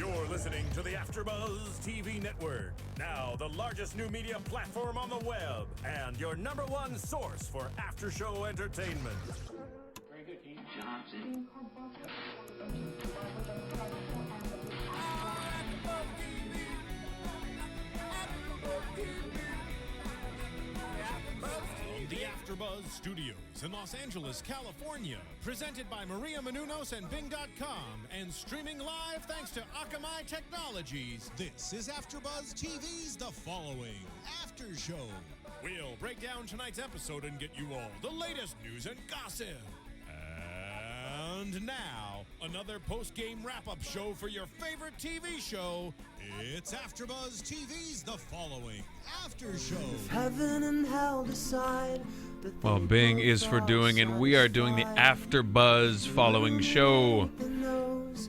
You're listening to the AFTERBUZZ TV network, now the largest new media platform on the web, and your #1 source for after-show entertainment. Very good, Keith. Johnson. The AFTERBUZZ Studios in Los Angeles, California, presented by Maria Menounos and Bing.com, and streaming live thanks to Akamai Technologies. This is AFTERBUZZ TV's The Following After Show. We'll break down tonight's episode and get you all the latest news and gossip. And now, another post-game wrap-up show for your favorite TV show. It's AFTERBUZZ TV's The Following After Show. Heaven and hell decide. Well, Bing is for doing, and we are doing the AFTERBUZZ Following show.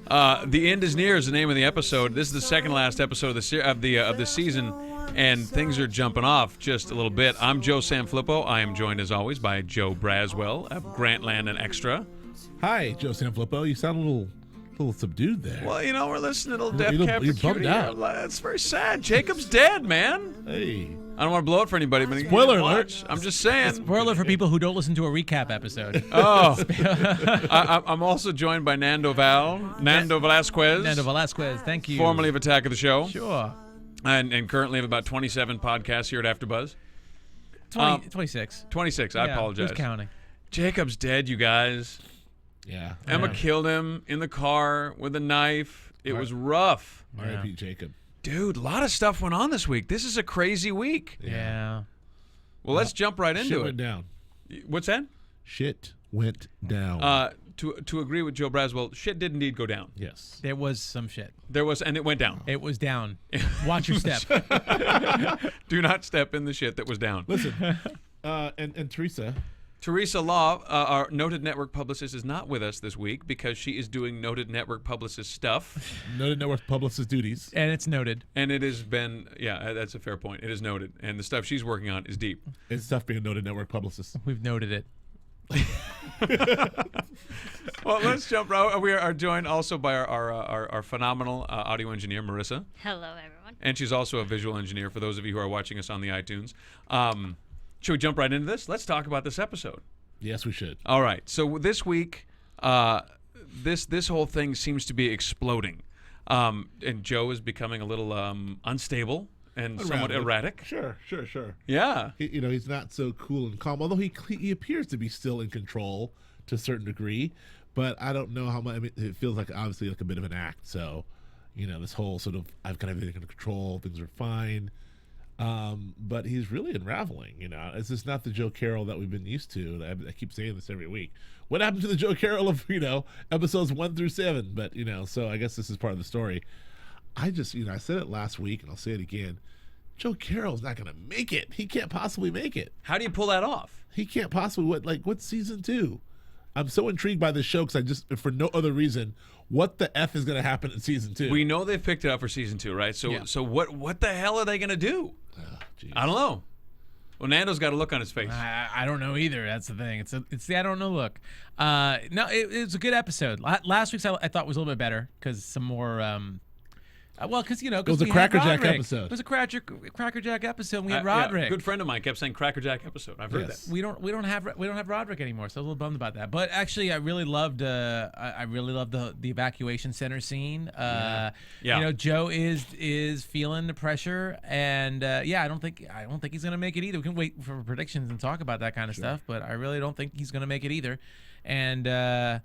The end is near is the name of the episode. This is the second last episode of the season, and things are jumping off just a little bit. I'm Joe Sanfelippo. I am joined, as always, by Joe Braswell of Grantland and Extra. Hi, Joe Sanfelippo. You sound a little subdued there. Well, you know, we're listening to a little Death Cab you're for Cutie. bummed out. It's very sad. Jacob's dead, man. Hey. I don't want to blow it for anybody, but Spoiler alert. I'm just saying. Spoiler for people who don't listen to a recap episode. Oh. I'm also joined by Nando Velasquez. Nando Velasquez, thank you. Formerly of Attack of the Show. Sure. And currently have about 27 podcasts here at AFTERBUZZ. 26. 26, I apologize. Who's counting? Jacob's dead, you guys. Yeah. Emma killed him in the car with a knife. It was rough. R.I.P. Jacob. Dude, a lot of stuff went on this week. This is a crazy week. Yeah. Well, let's jump right into Shit it. went down. What's that? Shit went down. To agree with Joe Braswell, shit did indeed go down. Yes. There was some shit. There was, and it went down. It was down. Watch your step. Do not step in the shit that was down. Listen, and Teresa. Teresa Law, our noted network publicist, is not with us this week because she is doing noted network publicist stuff. Noted network publicist duties. And it's noted. And it has been, yeah, that's a fair point. It is noted. And the stuff she's working on is deep. It's tough being a noted network publicist. We've noted it. Well, let's jump right. We are joined also by our phenomenal audio engineer, Marissa. Hello, everyone. And she's also a visual engineer for those of you who are watching us on the iTunes. Should we jump right into this? Let's talk about this episode. Yes, we should. All right. So this week, this whole thing seems to be exploding. And Joe is becoming a little unstable and somewhat erratic. Sure. Yeah. He's not so cool and calm, although he appears to be still in control to a certain degree. But I don't know how much. I mean, it feels like obviously like a bit of an act. So, this whole sort of I've got everything under control. Things are fine. But he's really unraveling, It's just not the Joe Carroll that we've been used to. I keep saying this every week. What happened to the Joe Carroll of, episodes 1 through 7? But, so I guess this is part of the story. I just, I said it last week and I'll say it again. Joe Carroll's not going to make it. He can't possibly make it. How do you pull that off? He can't possibly. What's season 2? I'm so intrigued by this show because for no other reason, what the F is going to happen in season 2? We know they've picked it up for season 2, right? So, Yeah. so what the hell are they going to do? Geez. I don't know. Well, Nando's got a look on his face. I don't know either. That's the thing. It's the I don't know look. No, it was a good episode. Last week's I thought was a little bit better because some more. Because it was a Cracker Jack episode. It was a Cracker Jack episode. We had Yeah, Roderick. good friend of mine kept saying Cracker Jack episode. I've heard Yes. that. We don't have Roderick anymore, so I was a little bummed about that. But actually, I really loved the evacuation center scene. Yeah. Joe is feeling the pressure, and I don't think he's gonna make it either. We can wait for predictions and talk about that kind of stuff, but I really don't think he's gonna make it either. And and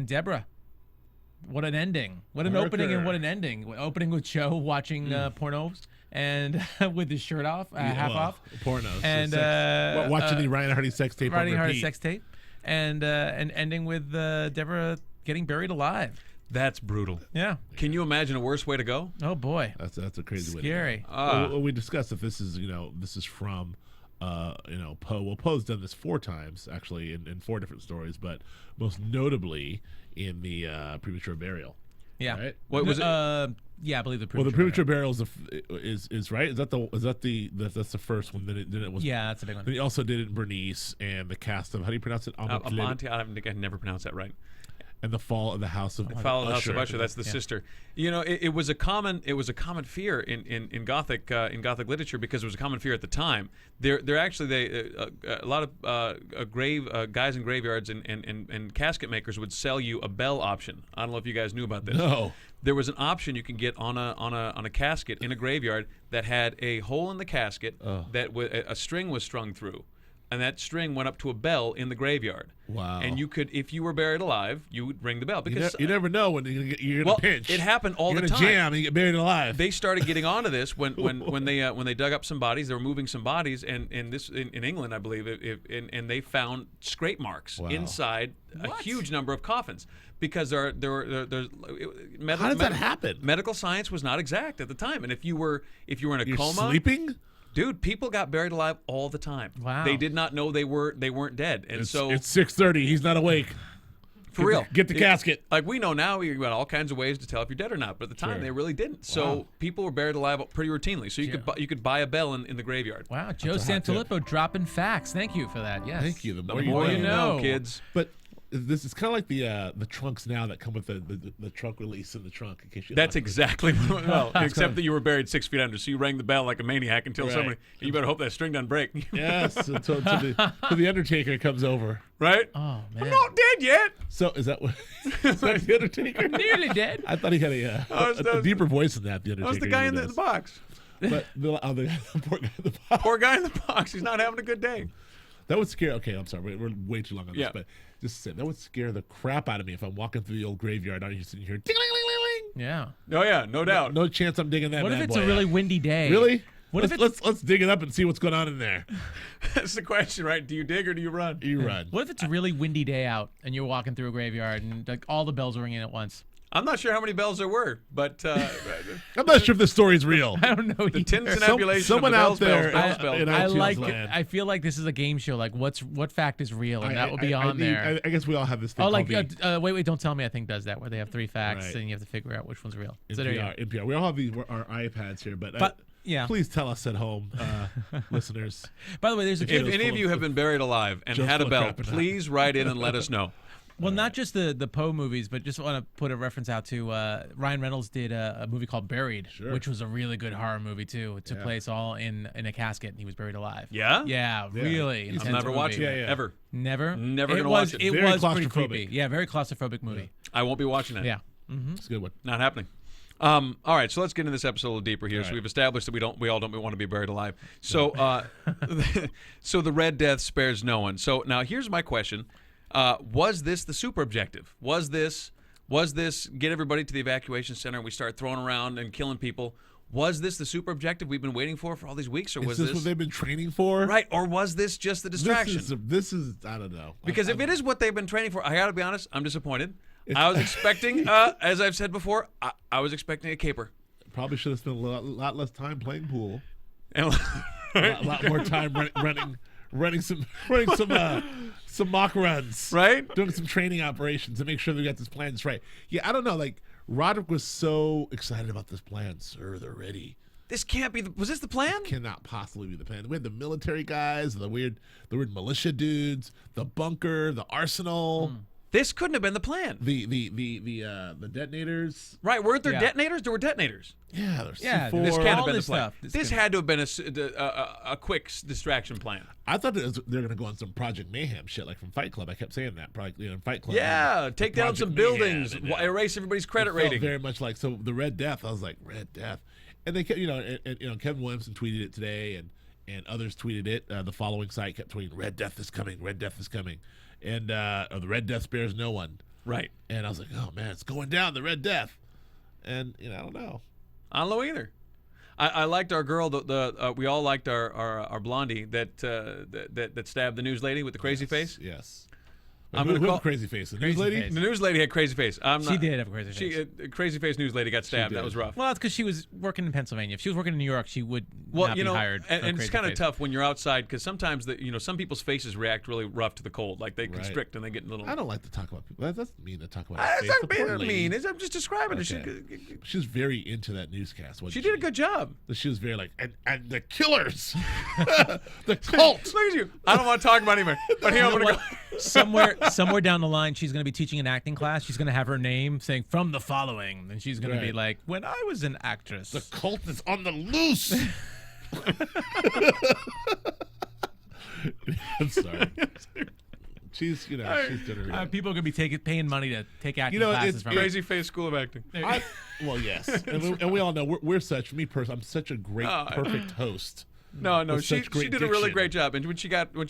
Deborah. What an ending. What an opening and what an ending. Opening with Joe watching pornos and with his shirt off, half off. Pornos. And watching the Ryan Hardy sex tape on Ryan Hardy repeat. sex tape. And ending with Deborah getting buried alive. That's brutal. Yeah. Can you imagine a worse way to go? Oh, boy. That's a crazy way Scary. to go. Well, we discussed that this is from Poe. Well, Poe's done this 4 times, actually, in 4 different stories, but most notably in the premature burial. Yeah. Right? What was it? Yeah, I believe the premature. Well, the premature burial is right. That's the first one. Then it was. Yeah, that's a big one. Then he also did it in Bernice and the cast of, how do you pronounce it? Amonte. I never pronounced that right. and the fall of the House of Fall of the House Usher. of Usher. That's the sister. You know, it was a common fear in Gothic literature, because it was a common fear at the time. They're actually a lot of guys in graveyards and casket makers would sell you a bell option. I don't know if you guys knew about this. No. There was an option you could get on a casket in a graveyard that had a hole in the casket that a string was strung through. And that string went up to a bell in the graveyard. Wow. And you could, if you were buried alive, you would ring the bell. Because You never know when you're going to pinch. It happened all you're the gonna time. jam and you get buried alive. They started getting onto this when they dug up some bodies. They were moving some bodies, and in England, I believe, and they found scrape marks inside a huge number of coffins, because there's How did that happen? Medical science was not exact at the time, and if you were in a You're coma, sleeping? dude, people got buried alive all the time. Wow. They did not know they weren't dead, and so It's 6:30. He's not awake. for real, Get the casket. Like we know now, you got all kinds of ways to tell if you're dead or not, but at the time Sure. they really didn't. So people were buried alive pretty routinely. So you could buy a bell in the graveyard. Wow, Joe That's a hot tip. Sanfelippo dropping facts. Thank you for that. Yes. Thank you. The The more, more you know, know. kids. But this is kind of like the trunks now that come with the trunk release in the trunk. In case you That's exactly well, except kinda- that you were buried 6 feet under, so you rang the bell like a maniac until Right. somebody. You better hope that string doesn't break. Yes, until the Undertaker comes over. Right? Oh man. I'm not dead yet. So is that what? Is that the Undertaker? Nearly dead. I thought he had a deeper voice than that. The Undertaker. That was the guy in the does. box. But the poor guy in the box. Poor guy in the box. He's not having a good day. That would scare. Okay, I'm sorry. We're way too long on Yeah. this, but just to say that would scare the crap out of me if I'm walking through the old graveyard. I'm just sitting here. Ding-a-ling-ling-ling-ling. Yeah. Oh yeah, no doubt. No chance I'm digging that. What if bad it's boy a really up. windy day? Really? What if let's dig it up and see what's going on in there. That's the question, right? Do you dig or do you run? You run. What if it's a really windy day out and you're walking through a graveyard and like all the bells are ringing at once? I'm not sure how many bells there were, but I'm not sure if this story's real. I don't know. the either. tintinabulation someone of the out there, bells, bells. in I iTunes like. land. I feel like this is a game show. Like, what fact is real, and that will be on there. I guess we all have this thing. Oh, like called wait, don't tell me. I think does that where they have 3 facts Right. and you have to figure out which one's real. So there you go. NPR. We all have our iPads here, but yeah. please tell us at home, listeners. By the way, there's a If good. any of you have been buried alive and Just had a full of bell, crap and please write in and let us know. Well, not just the Poe movies, but just want to put a reference out to Ryan Reynolds did a movie called Buried, Sure. which was a really good horror movie too. It took Yeah. place all in a casket, and he was buried alive. Yeah? Yeah, really. I'm intense never movie. watching it, Yeah. ever. Never. Never It gonna was. watch it. It Very was pretty claustrophobic. creepy. Yeah, very claustrophobic movie. I won't be watching that. Yeah. It's a good one. Not happening. All right, so let's get into this episode a little deeper here. All So right. we've established that we all don't want to be buried alive. So so the Red Death spares no one. So now here's my question. Was this the super objective? Was this get everybody to the evacuation center and we start throwing around and killing people? Was this the super objective we've been waiting for all these weeks, or was Is this what they've been training for? right, or was this just the distraction? This is I don't know. Because if it is what they've been training for, I got to be honest, I'm disappointed. I was expecting, as I've said before, I was expecting a caper. Probably should have spent a lot less time playing pool. And A lot more time running some mock runs. right? Doing some training operations to make sure they got this plan right. Yeah, I don't know. Like Roderick was so excited about this plan, sir. They're ready. This can't be. Was this the plan? Cannot possibly be the plan. We had the military guys, the weird militia dudes, the bunker, the arsenal, This couldn't have been the plan. the detonators. Right? Weren't there Yeah. detonators? There were detonators. Yeah, there's Yeah, C4. This can't have all been the this plan. stuff. This had to have been a quick distraction plan. I thought they're going to go on some Project Mayhem shit, like from Fight Club. I kept saying that, probably in Fight Club. Yeah, take down Project some Mayhem, buildings, and, erase everybody's credit it felt rating. very much like the Red Death. I was like Red Death, and they kept, and Kevin Williamson tweeted it today, and others tweeted it. The following site kept tweeting, "Red Death is coming, Red Death is coming," and the Red Death spares no one. Right. And I was like, oh man, it's going down, the Red Death, and I don't know. I don't know either. I liked our girl. We all liked our blondie that stabbed the news lady with the crazy face. Yes. I'm Who gonna had call- a crazy face. The Crazy news lady. face. The news lady had crazy face. She did have a crazy face. Crazy face news lady got stabbed. That did. was rough. Well, that's because she was working in Pennsylvania. If she was working in New York, she would Well, not be hired. for and it's crazy kind of face. tough when you're outside because sometimes some people's faces react really rough to the cold, like they constrict and they get a little. I don't like to talk about people. That's mean to talk about. That's face. not The poor being lady. mean. I'm just describing Okay. it. She was very into that newscast. She did a good job. She was very like, and the killers, the cult. Look at you. I don't want to talk about it anymore. But here I'm gonna go. somewhere somewhere down the line, she's going to be teaching an acting class. She's going to have her name saying "From the Following," and she's going to be Right. like, "When I was an actress." The cult is on the loose. I'm sorry. She's done her. People are going to be paying money to take acting know, classes it's from her. Crazy Face School of Acting. Well, yes, and we all know we're such. Me personally, I'm such a great, perfect host. No, With she such great did a really diction. great job. And when she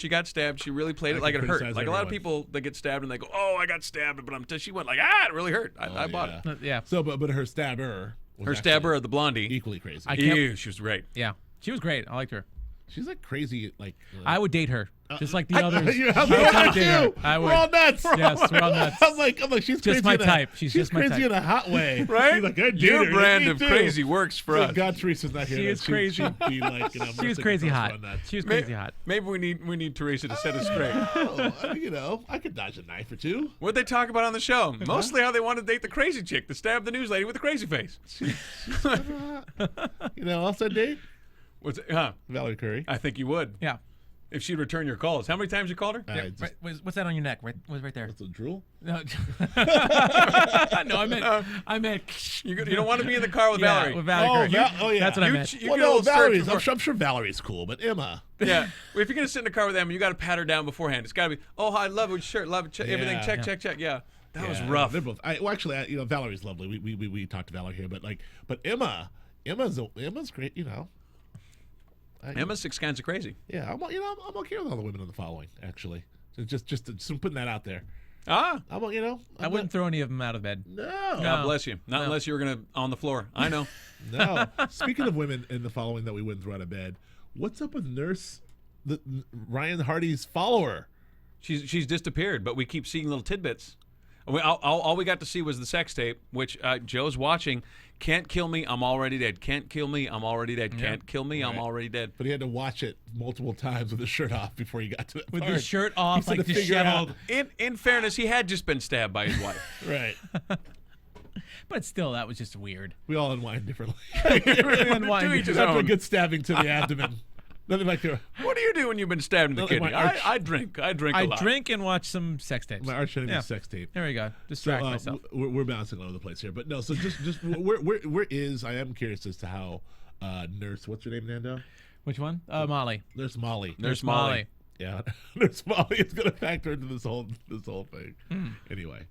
got stabbed, she really played it like it hurt. criticize Like a lot of everyone. people, they get stabbed and they go, "Oh, I got stabbed," but she went like, "Ah, it really hurt." I bought it. Yeah. So, but her stabber. Was Her actually stabber, the blondie. equally crazy. Ew, she was great. Yeah. She was great. I liked her. She's like crazy. Like I would date her, just like the others. I'm I would like date her. you. I would. We're all nuts. Yes, we're all nuts. I'm like she's crazy. my in a- type. She's just my crazy type. in a hot way, Right? She's like, I'd date Your her. brand Me of too. crazy works for So us. God, Teresa's not here. She then is crazy. She'd be like, She was Mercy crazy girls hot. run nuts. She was crazy hot. Maybe we need Teresa to set us straight. Oh, I could dodge a knife or two. What'd they talk about on the show? Mostly how they want to date the crazy chick that stabbed the news lady with the crazy face. Also date What's it? Huh? Valerie Curry. I think you would Yeah. if she'd return your calls. How many times you called her? Right, what's that on your neck? Right there. What's a drool? No, I meant. You don't want to be in the car with Yeah, Valerie. with Valerie. Yeah. That's what I meant. You Well, get a no, little search Valerie's. before- I'm sure Valerie's cool, but Emma. Yeah. Well, if you're gonna sit in the car with Emma, you got to pat her down beforehand. It's got to be, "Oh, I love your shirt, love it, everything, Yeah. check. Yeah, that was Yeah, rough. They're both. Valerie's lovely. We talked to Valerie here, but Emma's great. Emma's six kinds of crazy. Yeah, I'm okay with all the women on the following. Actually, just putting that out there. Ah, I wouldn't throw any of them out of bed. No. God bless you. Not unless you were gonna on the floor. I know. No. Speaking of women in the following that we wouldn't throw out of bed, what's up with Ryan Hardy's follower? She's disappeared, but we keep seeing little tidbits. All we got to see was the sex tape, which Joe's watching. Can't kill me, I'm already dead. Can't kill me, I'm already dead. Can't kill me, I'm already dead. But he had to watch it multiple times with his shirt off before he got to that With part. his shirt off, He had like to figure out- disheveled. In fairness, he had just been stabbed by his wife. Right. But still, that was just weird. We all unwind differently. To each his After a own. good stabbing to the abdomen. Nothing like What do you do when you've been stabbed in the Nothing kidney? like arch- I drink. I drink a I lot. drink and watch some sex tapes. my arch enemy Yeah. sex tape. There we go. Distract myself. We're bouncing all over the place here, but no. So just where is? I am curious as to how Nurse. What's your name, Nando? Which one? Molly. Nurse Molly. Nurse Molly. Yeah, Nurse Molly is going to factor into this whole thing. Anyway.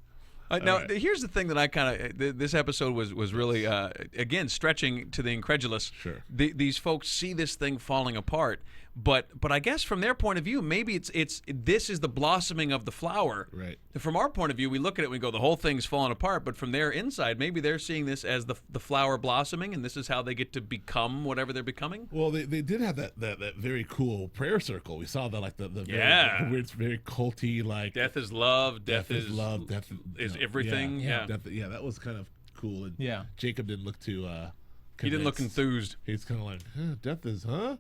Now, right. here's the thing that I kind of this episode was really again stretching to the incredulous. Sure. These folks see this thing falling apart, but I guess from their point of view, maybe this is the blossoming of the flower. Right. From our point of view, we look at it and we go, the whole thing's falling apart. But from their inside, maybe they're seeing this as the flower blossoming, and this is how they get to become whatever they're becoming. Well, they did have that very cool prayer circle. We saw that the Yeah. weird, very culty Death is love. Death is love. Death is everything. Yeah. That was kind of cool. And Yeah. Jacob didn't look too. He didn't look convinced. enthused. He's kind of like, death is, huh?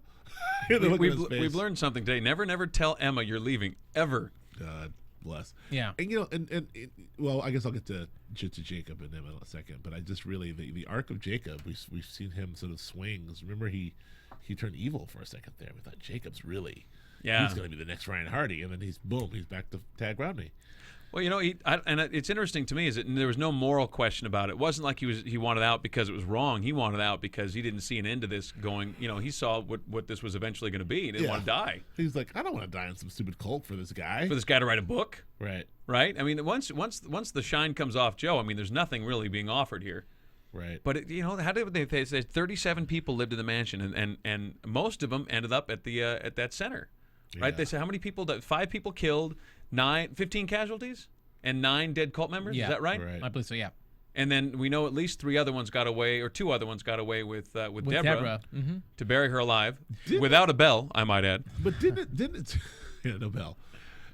The look on his face. We've learned something today. Never tell Emma you're leaving ever. God bless. Yeah. And well, I guess I'll get to Jacob and Emma in a second, but I just really the arc of Jacob. We've seen him sort of swings. Remember he turned evil for a second there. We thought Jacob's really he's going to be the next Ryan Hardy, and then he's back to Tag Rodney. Well, it's interesting to me is that there was no moral question about it. It wasn't like he wanted out because it was wrong. He wanted out because he didn't see an end to this going. He saw what this was eventually going to be. He didn't want to die. He's like, I don't want to die in some stupid cult for this guy. For this guy to write a book, Right. right? I mean, once the shine comes off Joe, I mean, there's nothing really being offered here. Right. But how did they say 37 people lived in the mansion, and most of them ended up at the at that center, right? Yeah. They said how many people? 5 people killed, 15 casualties, and 9 dead cult members. Yeah. Is that right? Right. I believe so. Yeah. And then we know at least 3 other ones got away, or 2 other ones got away with With Deborah, Mm-hmm. to bury her alive without a bell, I might add. But didn't it yeah, no bell.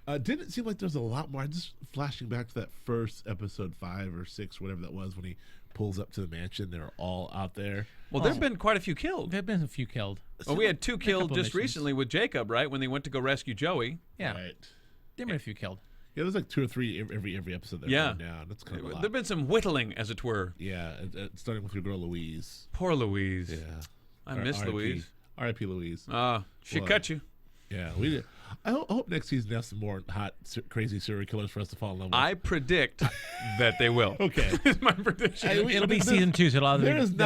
Didn't it seem like there's a lot more? I'm just flashing back to that first episode 5 or 6, whatever that was, when he pulls up to the mansion. They're all out there. Well, there've been quite a few killed. There have been a few killed. Well, we had 2 killed couple just missions. recently with Jacob, right? When they went to go rescue Joey. Yeah. Right. There have been a few killed. Yeah, there's like 2 or 3 every episode that Yeah. run down. That's kind of a lot. There've been some whittling, as it were. Yeah, starting with your girl Louise. Poor Louise. Yeah. I miss R.I.P. Louise. R.I.P. Louise. She Well, cut you. Yeah, we did. I hope next season has some more hot, crazy serial killers for us to fall in love with. I predict that they will. Okay. Is my prediction. It'll be season 2, so they'll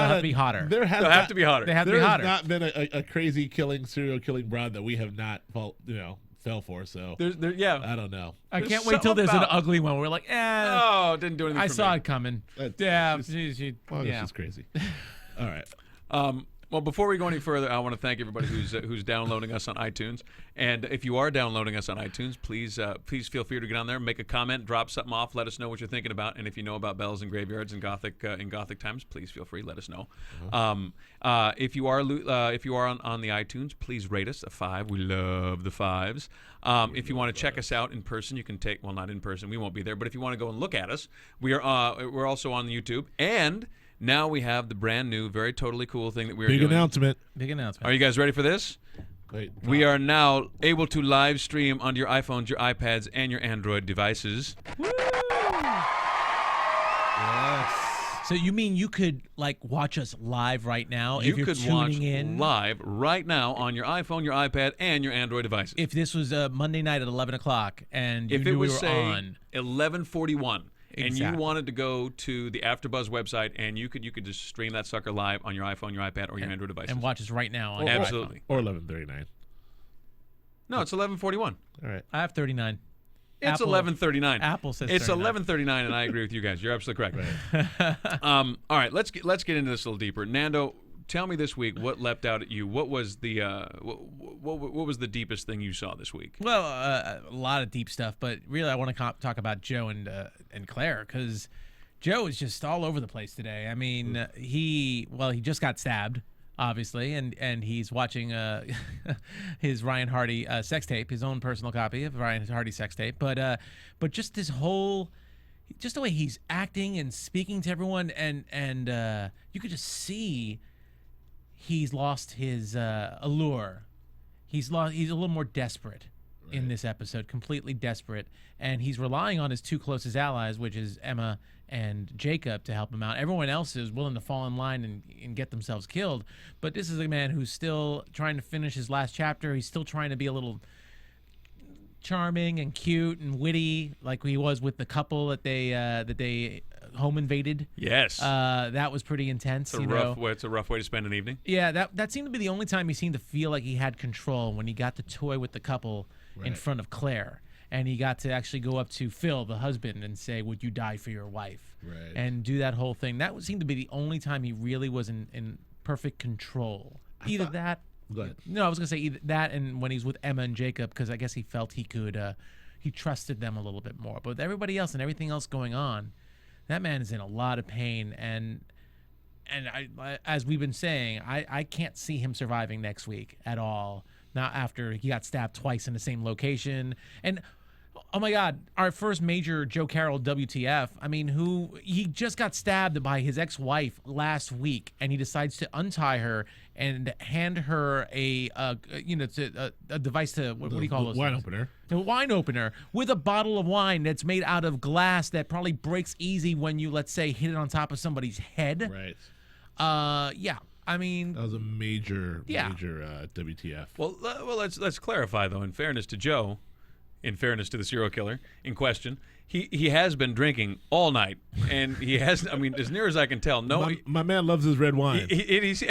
have to be hotter. They'll have to be hotter. They have to be There has hotter. not been a crazy serial killing broad that we have not fell for. So Yeah. I don't know. I There's can't wait till something there's an about- ugly one. We're like, Oh, it didn't do anything I for saw me. it coming. That's- Yeah, it's yeah. just crazy. All right. Well, before we go any further, I want to thank everybody who's downloading us on iTunes. And if you are downloading us on iTunes, please feel free to get on there, make a comment, drop something off, let us know what you're thinking about. And if you know about bells and graveyards and Gothic times, please feel free, let us know. If you are on the iTunes, please rate us a 5. We love the 5s. If you want to check us out in person, you can not in person, we won't be there. But if you want to go and look at us, we're also on YouTube. And now we have the brand new, very totally cool thing that we're doing. Big announcement. Big announcement. Are you guys ready for this? Wait, We are now able to live stream onto your iPhones, your iPads, and your Android devices. Yes. So you mean you could watch us live right now You if you're could tuning watch in live right now on your iPhone, your iPad, and your Android devices. If this was Monday night at 11 o'clock and you If knew it we was, were say, on, 11:41, and you Exactly. wanted to go to the AfterBuzz website, and you could just stream that sucker live on your iPhone, your iPad, or your Android devices. and watch us right now on your Absolutely. Or 11:39. No, it's 11:41. All right. iPhone. I have 39. It's Apple- 11:39. Apple says it's 39. 11:39, and I agree with you guys. You're absolutely correct. All right, let's get into this a little deeper. Nando, tell me this week what leapt out at you. What was the what was the deepest thing you saw this week? Well, a lot of deep stuff, but really I want to talk about Joe and Claire, because Joe is just all over the place today. I mean, he just got stabbed, obviously, and he's watching his Ryan Hardy sex tape, his own personal copy of Ryan Hardy's sex tape. But just this whole, just the way he's acting and speaking to everyone, and you could just see he's lost his allure. He's a little more desperate in this episode, completely desperate, and he's relying on his two closest allies, which is Emma and Jacob, to help him out. Everyone else is willing to fall in line and get themselves killed, but this is a man who's still trying to finish his last chapter. He's still trying to be a little charming and cute and witty, like he was with the couple that they home invaded. Yes. That was pretty intense. It's a rough way to spend an evening. Yeah, that seemed to be the only time he seemed to feel like he had control, when he got to toy with the couple in front of Claire. And he got to actually go up to Phil, the husband, and say, "Would you die for your wife?" Right. And do that whole thing. That seemed to be the only time he really was in perfect control. Go ahead. No, I was going to say either that, and when he's with Emma and Jacob, because I guess he felt he could, he trusted them a little bit more. But with everybody else and everything else going on, that man is in a lot of pain. And I, as we've been saying, I can't see him surviving next week at all. Not after he got stabbed twice in the same location. And oh my God, our first major Joe Carroll WTF. I mean, he just got stabbed by his ex-wife last week, and he decides to untie her and hand her a device to what do you call those? Wine things? opener. A wine opener with a bottle of wine that's made out of glass that probably breaks easy when you, let's say, hit it on top of somebody's head. Right. Yeah. I mean, That was a major WTF. Well, let's clarify though. In fairness to Joe, in fairness to the serial killer in question, he has been drinking all night, and he has. I mean, as near as I can tell, My man loves his red wine. He's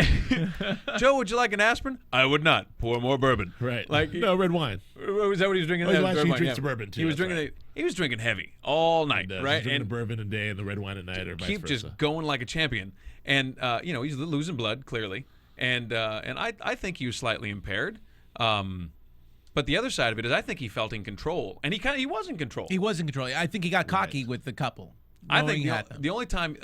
Joe, would you like an aspirin? I would not. Pour more bourbon. Right. Like no, red wine. Was that what he was drinking? Oh, That was actually, red he wine, drinks bourbon, too, He was that's drinking. right. He was drinking heavy all night, He's right? drinking the bourbon a day and the red wine at night, or vice keep versa. just going like a champion. And he's losing blood clearly, and I think he was slightly impaired. But the other side of it is, I think he felt in control, and he was in control. he was in control. I think he got cocky with the couple. I knowing think he had them. the only time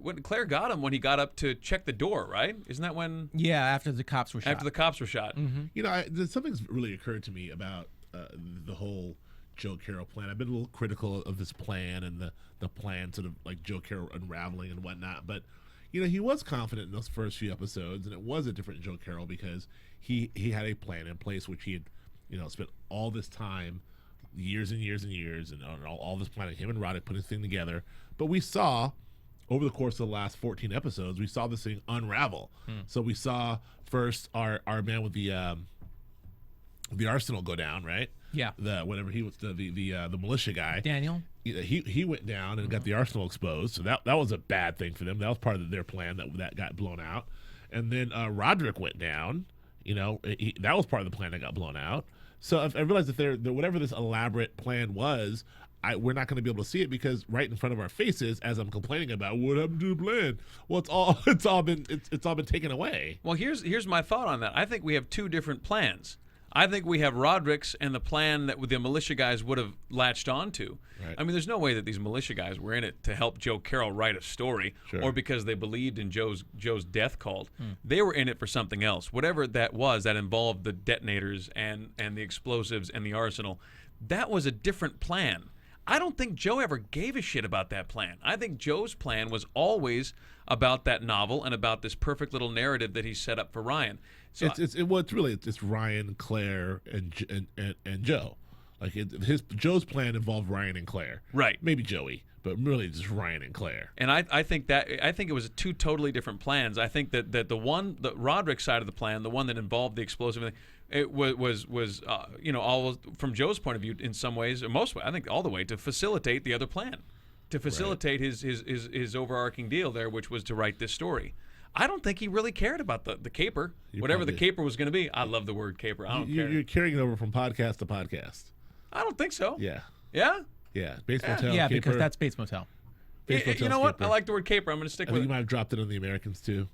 when Claire got him, when he got up to check the door, right? Isn't that when Yeah, after the cops were shot. after the cops were shot? You know, something's really occurred to me about the whole Joe Carroll plan. I've been a little critical of this plan and the plan sort of like Joe Carroll unraveling and whatnot. But, he was confident in those first few episodes, and it was a different Joe Carroll because he had a plan in place, which he had, spent all this time, years and years and years, and all this planning. Him and Roddick put his thing together. But we saw, over the course of the last 14 episodes, we saw this thing unravel. So we saw first our man with the the arsenal go down, right? Yeah. The whatever he was the militia guy. Daniel. He went down and got the arsenal exposed. So that was a bad thing for them. That was part of their plan that got blown out. And then Roderick went down. That was part of the plan that got blown out. So I realized that whatever this elaborate plan was, we're not going to be able to see it because right in front of our faces, as I'm complaining about what happened to the plan. Well, it's all been taken away. Well, here's my thought on that. I think we have two different plans. I think we have Roderick's and the plan that the militia guys would have latched onto. Right. I mean, there's no way that these militia guys were in it to help Joe Carroll write a story or because they believed in Joe's death cult. They were in it for something else. Whatever that was, that involved the detonators and the explosives and the arsenal. That was a different plan. I don't think Joe ever gave a shit about that plan. I think Joe's plan was always about that novel and about this perfect little narrative that he set up for Ryan. So it's Ryan, Claire, and Joe. Like Joe's plan involved Ryan and Claire. Right. Maybe Joey, but really just Ryan and Claire. And I think it was two totally different plans. I think that the Roderick side of the plan, the one that involved the explosive thing, it was all from Joe's point of view in some ways, or most I think all the way to facilitate the other plan, to facilitate his overarching deal there, which was to write this story. I don't think he really cared about the caper, whatever the caper was going to be. I love the word caper. I don't care. You're carrying it over from podcast to podcast. I don't think so. Yeah. Yeah? Yeah. Bates Motel. Yeah, caper. because that's Bates Motel. Bates Motel's You know what? caper. I like the word caper. I'm going to stick I with think it. you might have dropped it on the Americans too.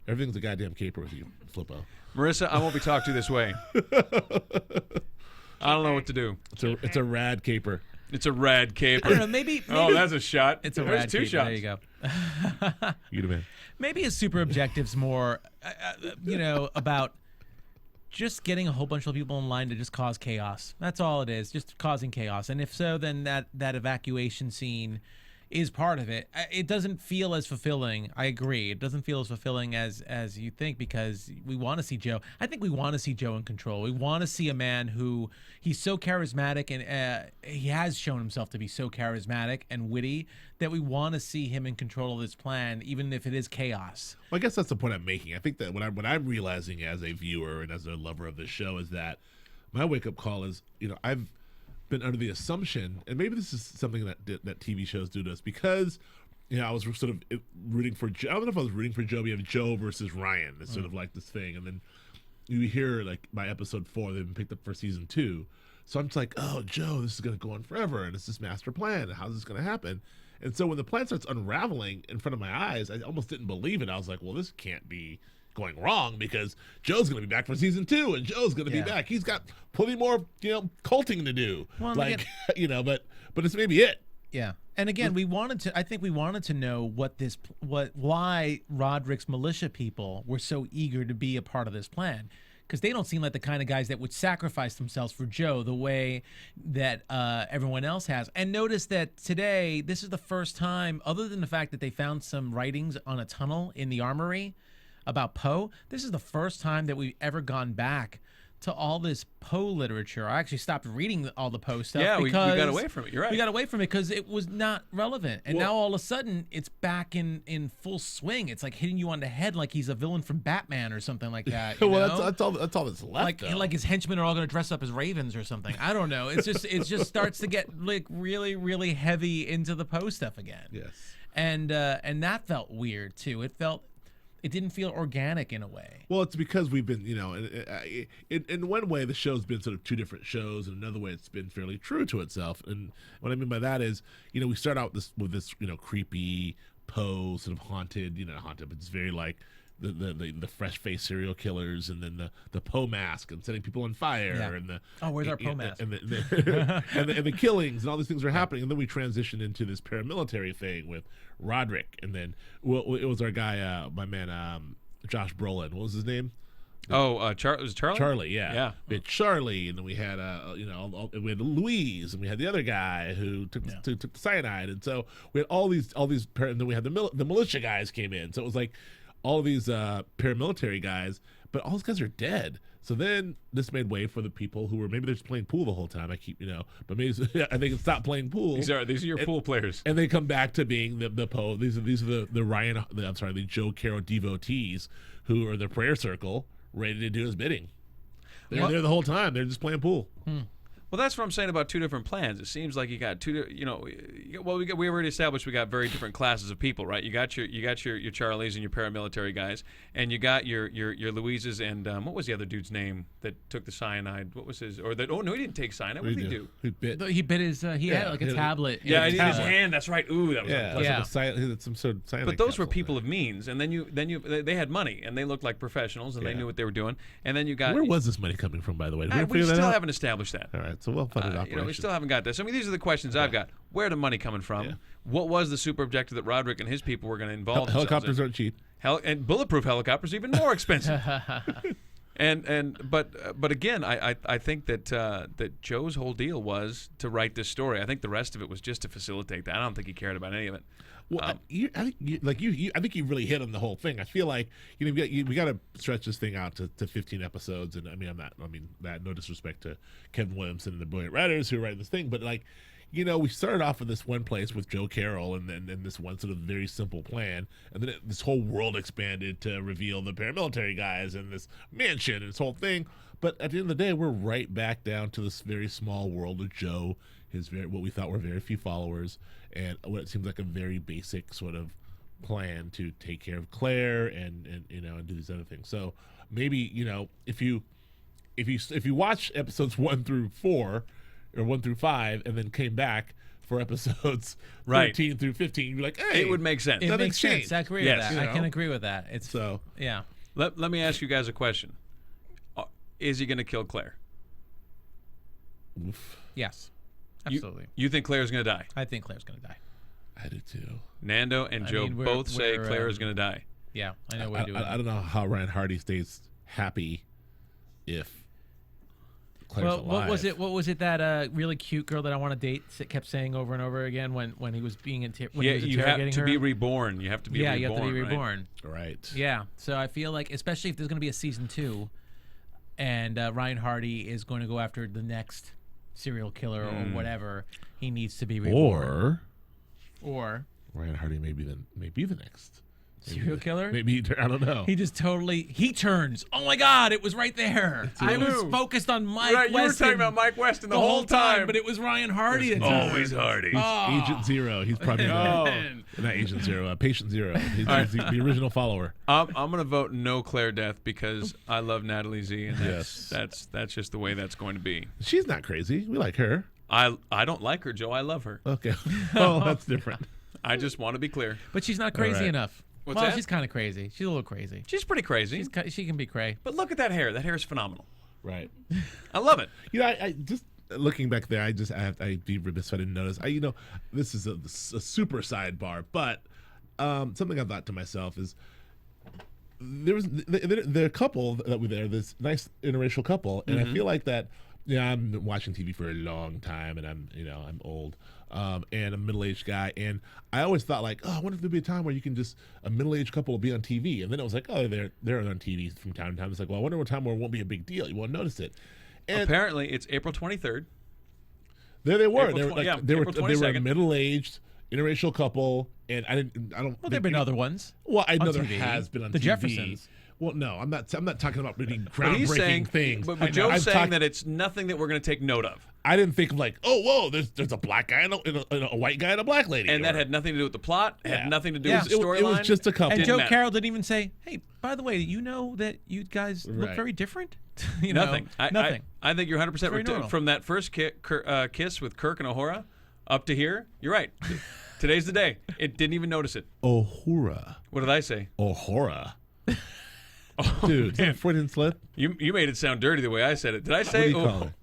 Everything's a goddamn caper with you, Flippo. Marissa, I won't be talked to this way. I don't know what to do. It's a rad caper. It's a rad caper. I don't know, maybe Oh, that's a shot. it's a There's rad two caper. shots. There you go. You the man. Maybe his super objective's more, about just getting a whole bunch of people in line to just cause chaos. That's all it is, just causing chaos. And if so, then that evacuation scene is part of it. It doesn't feel as fulfilling. I agree. It doesn't feel as fulfilling as you think because we want to see Joe. I think we want to see Joe in control. We want to see a man who he's so charismatic and he has shown himself to be so charismatic and witty that we want to see him in control of this plan, even if it is chaos. Well, I guess that's the point I'm making. I think that what I'm realizing as a viewer and as a lover of the show is that my wake up call is, I've been under the assumption, and maybe this is something that TV shows do to us, because I was sort of rooting for Joe. I don't know if I was rooting for Joe. We have Joe versus Ryan. It's sort of like this thing, and then you hear like by episode 4 they've been picked up for season 2. So I'm just like, oh, Joe, this is going to go on forever, and it's this master plan. How's this going to happen? And so when the plan starts unraveling in front of my eyes, I almost didn't believe it. I was like, well, this can't be going wrong because Joe's going to be back for season 2 and Joe's going to be back. He's got plenty more, culting to do. Well, but it's maybe it. Yeah. And again, I think we wanted to know why Roderick's militia people were so eager to be a part of this plan. Because they don't seem like the kind of guys that would sacrifice themselves for Joe the way that everyone else has. And notice that today, this is the first time, other than the fact that they found some writings on a tunnel in the armory about Poe, this is the first time that we've ever gone back to all this Poe literature. I actually stopped reading all the Poe stuff. Yeah, because we got away from it. You're right. We got away from it because it was not relevant. And now all of a sudden, it's back in full swing. It's like hitting you on the head like he's a villain from Batman or something like that. That's all that's left. Like his henchmen are all going to dress up as ravens or something. I don't know. It just starts to get like really, really heavy into the Poe stuff again. Yes. And that felt weird too. It didn't feel organic in a way. Well, it's because we've been, in one way, the show's been sort of two different shows, and another way, it's been fairly true to itself. And what I mean by that is, we start out with this, creepy Poe sort of haunted, but it's very like the fresh faced serial killers, and then the Poe mask and setting people on fire, and where's our Poe mask? And the killings and all these things are happening, and then we transition into this paramilitary thing with Roderick, and then it was our guy, my man, Josh Brolin. What was his name? Was it Charlie? Charlie, yeah. Yeah. We had Charlie, and then we had we had Louise, and we had the other guy who took the cyanide, and so we had all these, and then we had the militia guys came in, so it was like all of these paramilitary guys, but all those guys are dead. So then this made way for the people who were maybe they're just playing pool the whole time. But maybe I think it's stop playing pool. These are your pool players, and they come back to being the Poe. These are the Joe Carroll devotees who are the prayer circle, ready to do his bidding. They're there the whole time. They're just playing pool. Well, that's what I'm saying about two different plans. It seems like you got we already established we got very different classes of people, right? You got your Charlies and your paramilitary guys, and you got your Louises and what was the other dude's name that took the cyanide? What was his? Or that? Oh no, he didn't take cyanide. What did he do? He bit. He bit his. He had like a tablet. Yeah, in in his hand. That's right. Ooh, that was Like some sort of cyanide But those were capsule. people of means, and they had money, and they looked like professionals, and they knew what they were doing. And then you got Where was this money coming from, by the way? Did we figure that still out? haven't established that. All right, it's a well-funded operation. We still haven't got this. I mean, these are the questions I've got. Where the money coming from? Yeah. What was the super objective that Roderick and his people were going to involve themselves Helicopters in? aren't cheap. And bulletproof helicopters even more expensive. But again, I think that Joe's whole deal was to write this story. I think the rest of it was just to facilitate that. I don't think he cared about any of it. Well, I think you really hit on the whole thing. I feel like we got to stretch this thing out to 15 episodes. And I mean, no disrespect to Kevin Williamson and the brilliant writers who are writing this thing, but like, we started off in this one place with Joe Carroll and this one sort of very simple plan, and then this whole world expanded to reveal the paramilitary guys and this mansion and this whole thing. But at the end of the day, we're right back down to this very small world of Joe, what we thought were very few followers, and what it seems like a very basic sort of plan to take care of Claire and do these other things. So maybe if you watch episodes 1 through 4 or 1 through 5 and then came back for episodes 13 through 15, you'd be like, hey, it would make sense. It makes sense. I agree with that. Yes. I can agree with that. It's So yeah. Let me ask you guys a question. Is he going to kill Claire? oof, Yes. Absolutely. You think Claire's going to die? I think Claire's going to die. I do too. Nando and Joe mean, both say we're, Claire is going to die. Yeah, I know we're doing. I don't know how Ryan Hardy stays happy if Claire's alive. What was it that really cute girl that I want to date kept saying over and over again when he was being he was You have interrogating to her? be reborn. You have to be reborn. you have to be right? reborn. Right. Yeah. So I feel like, especially if there's going to be a season 2, and Ryan Hardy is going to go after the next serial killer or whatever, he needs to be reborn. Or Ryan Hardy may be the next serial killer? Maybe I don't know. He just he turns. Oh my God! It was right there. I was focused on Mike Right, Weston. you were talking about Mike Weston the whole time, but it was Ryan Hardy. that turned. always Hardy. He's Agent Zero. He's probably not Agent Zero. Patient Zero. He's the original follower. I'm going to vote no Claire death because I love Natalie Z, and that's just the way that's going to be. She's not crazy. We like her. I don't like her, Joe. I love her. Okay. Oh, that's different. I just want to be clear. But she's not crazy right. enough. What's that? She's kind of crazy. She's a little crazy. She's pretty crazy, She can be cray. but look at that hair. That hair is phenomenal. Right. I love it. I just looking back there. I'd be remiss if I didn't notice. This is a super sidebar, but something I thought to myself is there was the couple that were there. This nice interracial couple, and I feel like that. Yeah, I've been watching TV for a long time, and I'm old, and a middle-aged guy, and I always thought like, oh, I wonder if there'd be a time where a middle-aged couple will be on TV, and then it was like, oh, they're on TV from time to time. It's like, well, I wonder what time where it won't be a big deal. You won't notice it. And Apparently, it's April 23rd. there they were. April They were April a 22nd. middle-aged interracial couple, and I don't. Well, there've been other ones. Well, I know on there TV. has been on The TV. Jeffersons. Well, no, I'm not talking about really But he's groundbreaking saying things. But I'm Joe's saying talking- that it's nothing that we're going to take note of. I didn't think of like, oh, whoa, there's a black guy and a white guy and a black lady. And that or- had nothing to do with the plot. Had Yeah. nothing to do Yeah. with the storyline. It was just a couple. And Didn't Joe matter. Carroll didn't even say, "Hey, by the way, you know that you guys look Right. very different." You know, Nothing. nothing. I think you're 100% Very normal. from that first kiss with Kirk and O'Hara up to here. You're right. Today's the day. It didn't even notice it. Ohura. What did I say? Ohora. Dude, is that a Freudian slip? You made it sound dirty the way I said it. Did I What say do you call it?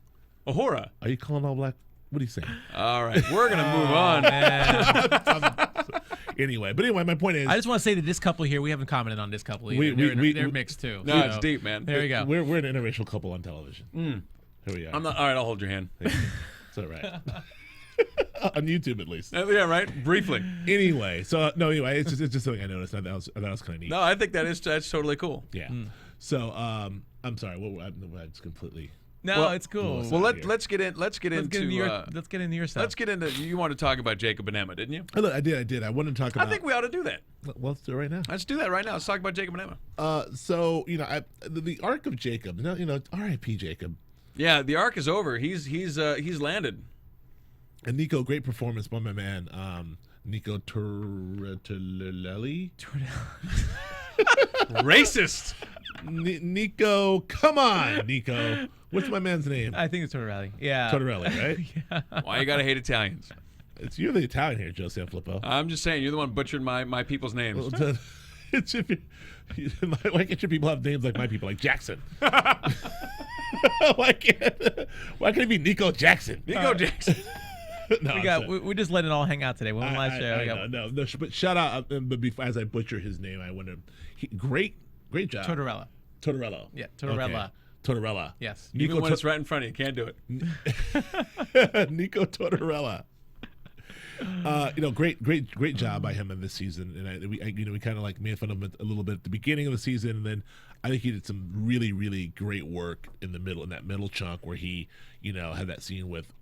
O'Hara? Are you calling all black? What are you saying? All right, we're gonna move on. Anyway, my point is, I just want to say that this couple here, we haven't commented on this couple either. They're mixed too. No, you it's know. deep, man. There you go. we're an interracial couple on television. Here we are. I'm not. All right, I'll hold your hand. It's all right. On YouTube, at least. Yeah, right. Briefly. Anyway, it's just something I noticed. I thought it was kind of neat. No, I think that's totally cool. Yeah. So, I'm sorry. I just completely No, it's cool. Well, let's get into let's get into your stuff. Let's get into. You want to talk about Jacob and Emma, didn't you? Oh, look, I did. I wanted to talk about. I think we ought to do that. Well, let's do it right now. Let's do that right now. Let's talk about Jacob and Emma. So the arc of Jacob. R.I.P. Jacob. Yeah, the arc is over. He's landed. And Nico, great performance by my man, Nico Tortorelli. Racist. Nico, come on, Nico. What's my man's name? I think it's Tortorelli. Yeah. Tortorelli, right? Yeah. Why you gotta hate Italians? You're the Italian here, Joe Sanfelippo. I'm just saying, you're the one butchering my people's names. Why can't your people have names like my people, like Jackson? Why can't it be Nico Jackson? Nico Jackson. No, we just let it all hang out today. One last show. No, but shout out. But before, as I butcher his name, I want to. Great job. Tortorella. Yeah, Tortorella. Okay. Tortorella. Yes. Even when it's right in front of you, can't do it. Nico Tortorella. Great job by him in this season, and we kind of like made fun of him a little bit at the beginning of the season, and then I think he did some really, really great work in that middle chunk where he, had that scene with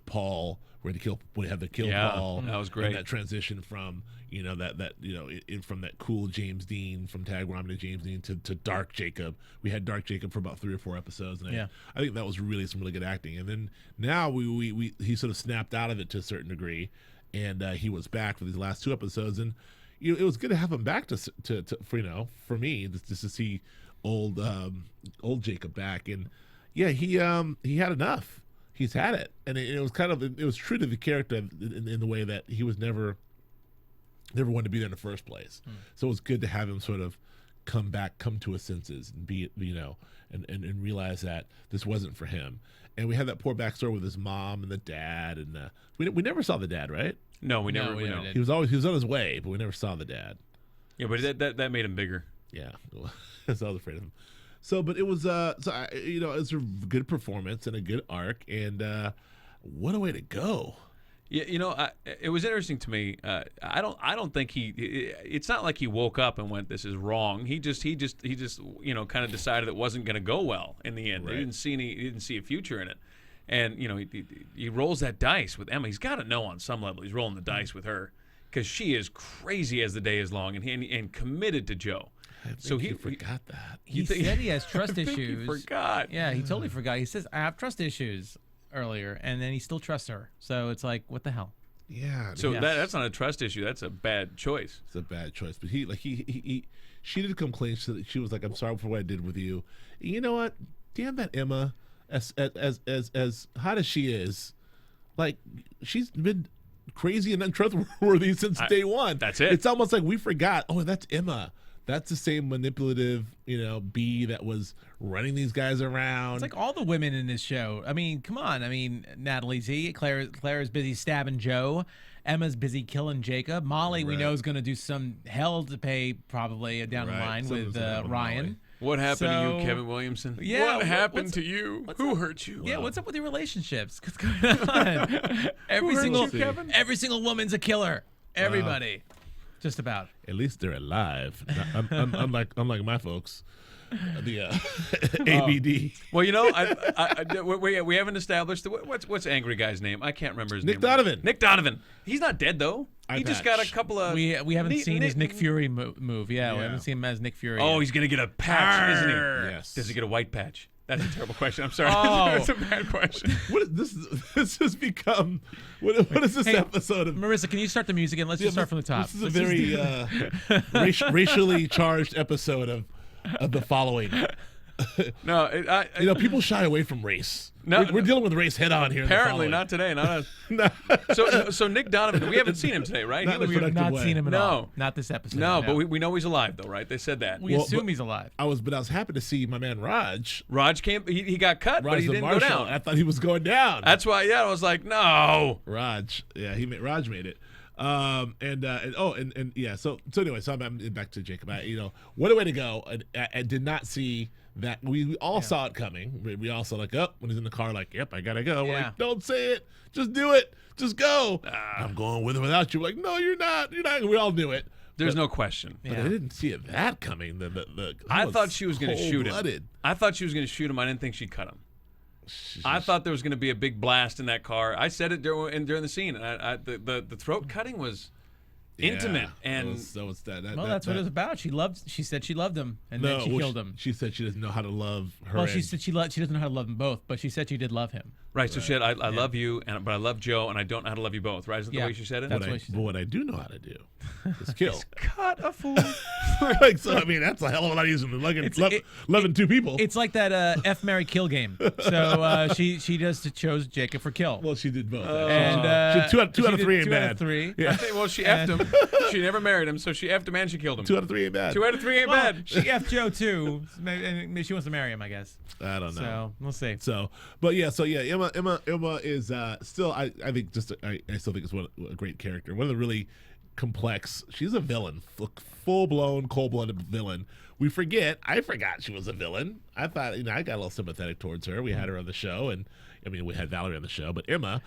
Paul where he had to kill Paul. That was great. And that transition from from that cool James Dean, from Tag Ramen to James Dean to dark Jacob. We had dark Jacob for about 3 or 4 episodes, and I think that was really some really good acting. And then now he sort of snapped out of it to a certain degree, and he was back for these last 2 episodes, and it was good to have him back for me just to see old Jacob back. And he had enough. He's had it, and it was true to the character in the way that he was never wanted to be there in the first place. So it was good to have him sort of come to his senses and be, and realize that this wasn't for him. And we had that poor backstory with his mom and the dad, and we never saw the dad, right? No, we never did. He was on his way, but we never saw the dad. Yeah, but that made him bigger. Yeah, so I was afraid of him. So, but it was it's a good performance and a good arc, and what a way to go. Yeah, it was interesting to me. I don't think it's not like he woke up and went, "This is wrong." He just kind of decided it wasn't going to go well in the end. Right. He didn't see a future in it, and he rolls that dice with Emma. He's got to know on some level he's rolling the dice with her because she is crazy as the day is long and committed to Joe. He forgot that. He said he has trust I think issues. He forgot. Yeah, he totally forgot. He says, I have trust issues earlier, and then he still trusts her. So it's like, what the hell? Yeah. So that's not a trust issue. That's a bad choice. It's a bad choice. But she did come clean. She was like, I'm sorry for what I did with you. And you know what? Damn that Emma, as hot as she is, like, she's been crazy and untrustworthy since day one. That's it. It's almost like we forgot, oh, that's Emma. That's the same manipulative, bee that was running these guys around. It's like all the women in this show. I mean, come on. I mean, Natalie's Claire is busy stabbing Joe. Emma's busy killing Jacob. Molly, we know, is going to do some hell to pay probably down the line with Ryan. What happened to you, Kevin Williamson? Yeah, what happened to you? Who hurt you? Yeah, what's up with your relationships? What's going on? every single woman's a killer. Everybody. Just about. At least they're alive. Unlike my folks, the ABD. Well, we haven't established what's angry guy's name. I can't remember his name. Nick Donovan. Nick Donovan. He's not dead though. He just got a couple of. We haven't seen his Nick Fury move. Yeah, we haven't seen him as Nick Fury. Oh, he's gonna get a patch, isn't he? Yes. Does he get a white patch? That's a terrible question. I'm sorry. Oh. That's a bad question. This has become. What is this episode of? Marissa, can you start the music and let's just start from the top. This is a very racially charged episode of The Following. No, people shy away from race. No, we're dealing with race head on here. Apparently, not today. So Nick Donovan, we haven't seen him today, right? We have not seen him at all. Not this episode. No, but we know he's alive, though, right? They said that. We assume he's alive. I was happy to see my man Raj. Raj came. He got cut, but he didn't go down. I thought he was going down. That's why. Yeah, I was like, no. Raj. Yeah, Raj made it. So anyway, so I'm back to Jacob. What a way to go! I did not see that. We all saw it coming. We all saw when he's in the car, yep, I gotta go. We're like, don't say it, just do it, just go. I'm going with or without you. We're like, no, you're not. We all knew it. There's no question. But I didn't see that coming. I thought she was going to shoot him. I thought she was going to shoot him. I didn't think she'd cut him. I thought there was going to be a big blast in that car. I said it during the scene. The throat cutting was intimate, and that's what it was about. She said she loved him, and then she killed him. She said she doesn't know how to love her. Well, she said she doesn't know how to love them both, but she said she did love him. Right. So she said, "I love you, but I love Joe, and I don't know how to love you both." Right? Isn't that the way she said it? That's what she said. But what I do know how to do is kill. Cut a fool. So I mean, that's a hell of a lot easier than loving two people. It's like that F, Marry, Kill game. So she just chose Jacob for kill. Well, she did both. And she two out of three ain't two bad. Out of three. Yeah. Well, she effed him. She never married him, so she effed him and she killed him. 2 out of 3 ain't bad. 2 out of 3 ain't bad. She effed Joe too, and maybe she wants to marry him, I guess. I don't know. So we'll see. Emma is still. I think I still think it's a great character. One of the really complex. She's a villain, full blown, cold blooded villain. I forgot she was a villain. I thought I got a little sympathetic towards her. We had her on the show, and I mean we had Valerie on the show, but Emma,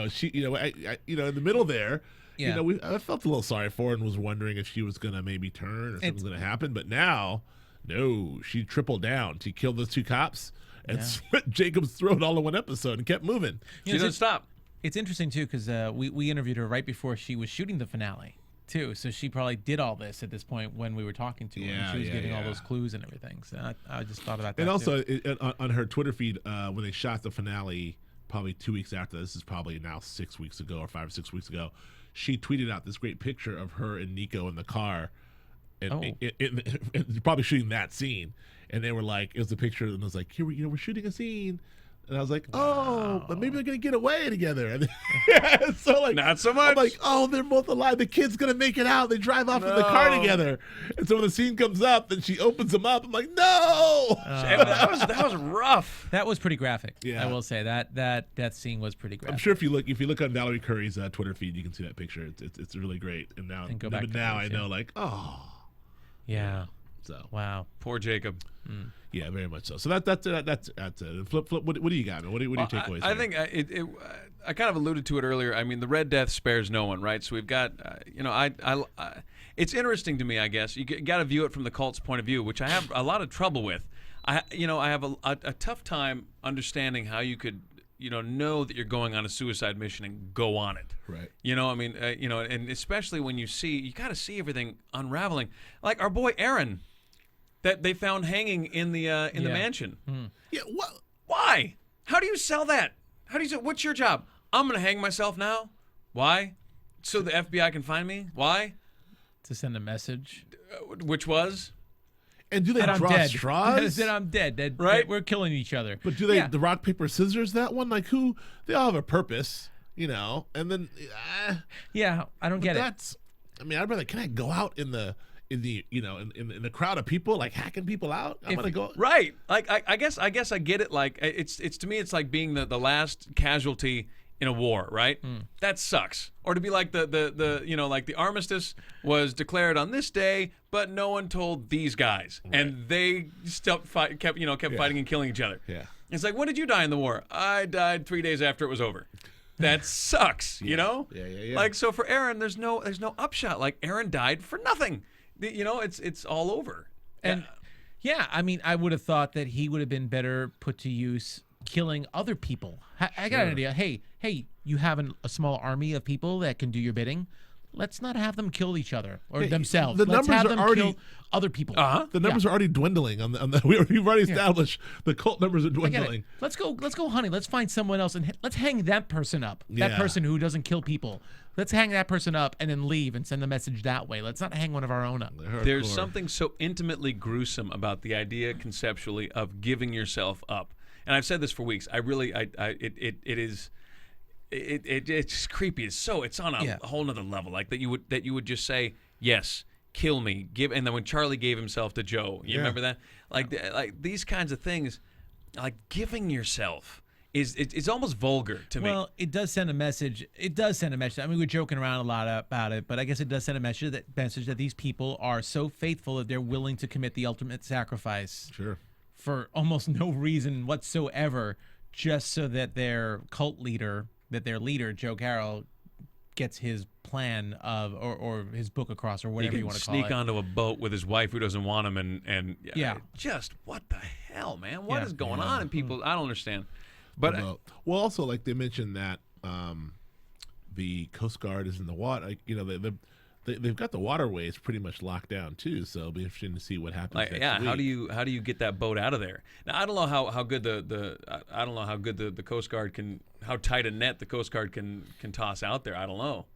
she in the middle there. Yeah. I felt a little sorry for her and was wondering if she was gonna maybe turn or something was gonna happen. But now, no, she tripled down. She killed those 2 cops and slit Jacob's throat all in one episode and kept moving. She doesn't stop. It's interesting too because we interviewed her right before she was shooting the finale too, so she probably did all this at this point when we were talking to her. And she was giving all those clues and everything. So I just thought about that. And also on her Twitter feed when they shot the finale, probably 2 weeks after this is probably now 6 weeks ago or 5 or 6 weeks ago. She tweeted out this great picture of her and Nico in the car, and probably shooting that scene. And they were like, it was a picture, and it was like, here we're shooting a scene, and I was like, oh, but maybe they're gonna get away together. And so like, not so much. I'm like, oh, they're both alive. The kid's gonna make it out. They drive off in the car together. And so when the scene comes up, and she opens them up, I'm like, no. That was rough. That was pretty graphic. Yeah. I will say that scene was pretty graphic. I'm sure if you look on Valerie Curry's Twitter feed, you can see that picture. It's really great. And now I know like, oh, yeah. So wow, poor Jacob. Yeah, very much so. So that's it. Flip. What do you got, man? What are your takeaways? I think I kind of alluded to it earlier. I mean, the Red Death spares no one, right? So we've got, it's interesting to me. I guess you got to view it from the cult's point of view, which I have a lot of trouble with. I have a tough time understanding how you could, know that you're going on a suicide mission and go on it. Right. I mean, and especially when you got to see everything unraveling, like our boy Aaron. That they found hanging in the mansion. Yeah. What? Why? How do you sell that? What's your job? I'm gonna hang myself now. Why? So the FBI can find me. Why? To send a message. Which was? And do they draw straws? That I'm dead. Right. We're killing each other. But do they the rock paper scissors that one? Like who? They all have a purpose, And then. Yeah, I don't get it. I mean, I'd rather. Can I go out in the crowd of people, like hacking people out? I'm gonna go right. Like I guess I get it. Like it's to me, it's like being the last casualty in a war, right? That sucks. Or to be like the armistice was declared on this day, but no one told these guys, and they kept fighting and killing each other. Yeah. It's like, when did you die in the war? I died 3 days after it was over. That sucks. Yeah. Like, so for Aaron, there's no upshot. Like, Aaron died for nothing. It's all over. And I mean, I would have thought that he would have been better put to use killing other people. I got an idea. Hey, you have a small army of people that can do your bidding. Let's not have them kill each other or themselves. Let's have them kill other people. The numbers are already dwindling. We've already established the cult numbers are dwindling. Let's go, honey. Let's find someone else and let's hang that person up. That person who doesn't kill people. Let's hang that person up and then leave and send the message that way. Let's not hang one of our own up. There's something so intimately gruesome about the idea conceptually of giving yourself up. And I've said this for weeks. It's creepy. It's on a whole nother level. Like that you would just say, yes, kill me, and then when Charlie gave himself to Joe, you remember that? Like these kinds of things, like giving yourself it's almost vulgar to me. Well, it does send a message. I mean, we're joking around a lot about it, but I guess it does send a message that these people are so faithful that they're willing to commit the ultimate sacrifice. Sure. For almost no reason whatsoever, just so that their cult leader, Joe Carroll, gets his plan of or his book across or whatever He you can want to call it. sneak onto a boat with his wife who doesn't want him, and Yeah. just what the hell, man? What is Yeah. going on? And people, I don't understand. But Well, also, like they mentioned that the Coast Guard is in the water. Like, you know, they've got the waterways pretty much locked down too. So it'll be interesting to see what happens. like, next yeah, how week. do you get that boat out of there? Now I don't know how good I don't know how good the Coast Guard can, how tight a net the Coast Guard can toss out there. I don't know.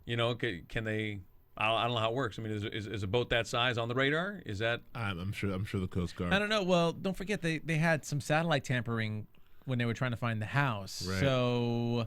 You know, can they? I don't know how it works. I mean, is a boat that size on the radar? Is that? I'm sure the Coast Guard. I don't know. Well, don't forget they had some satellite tampering when they were trying to find the house. Right. So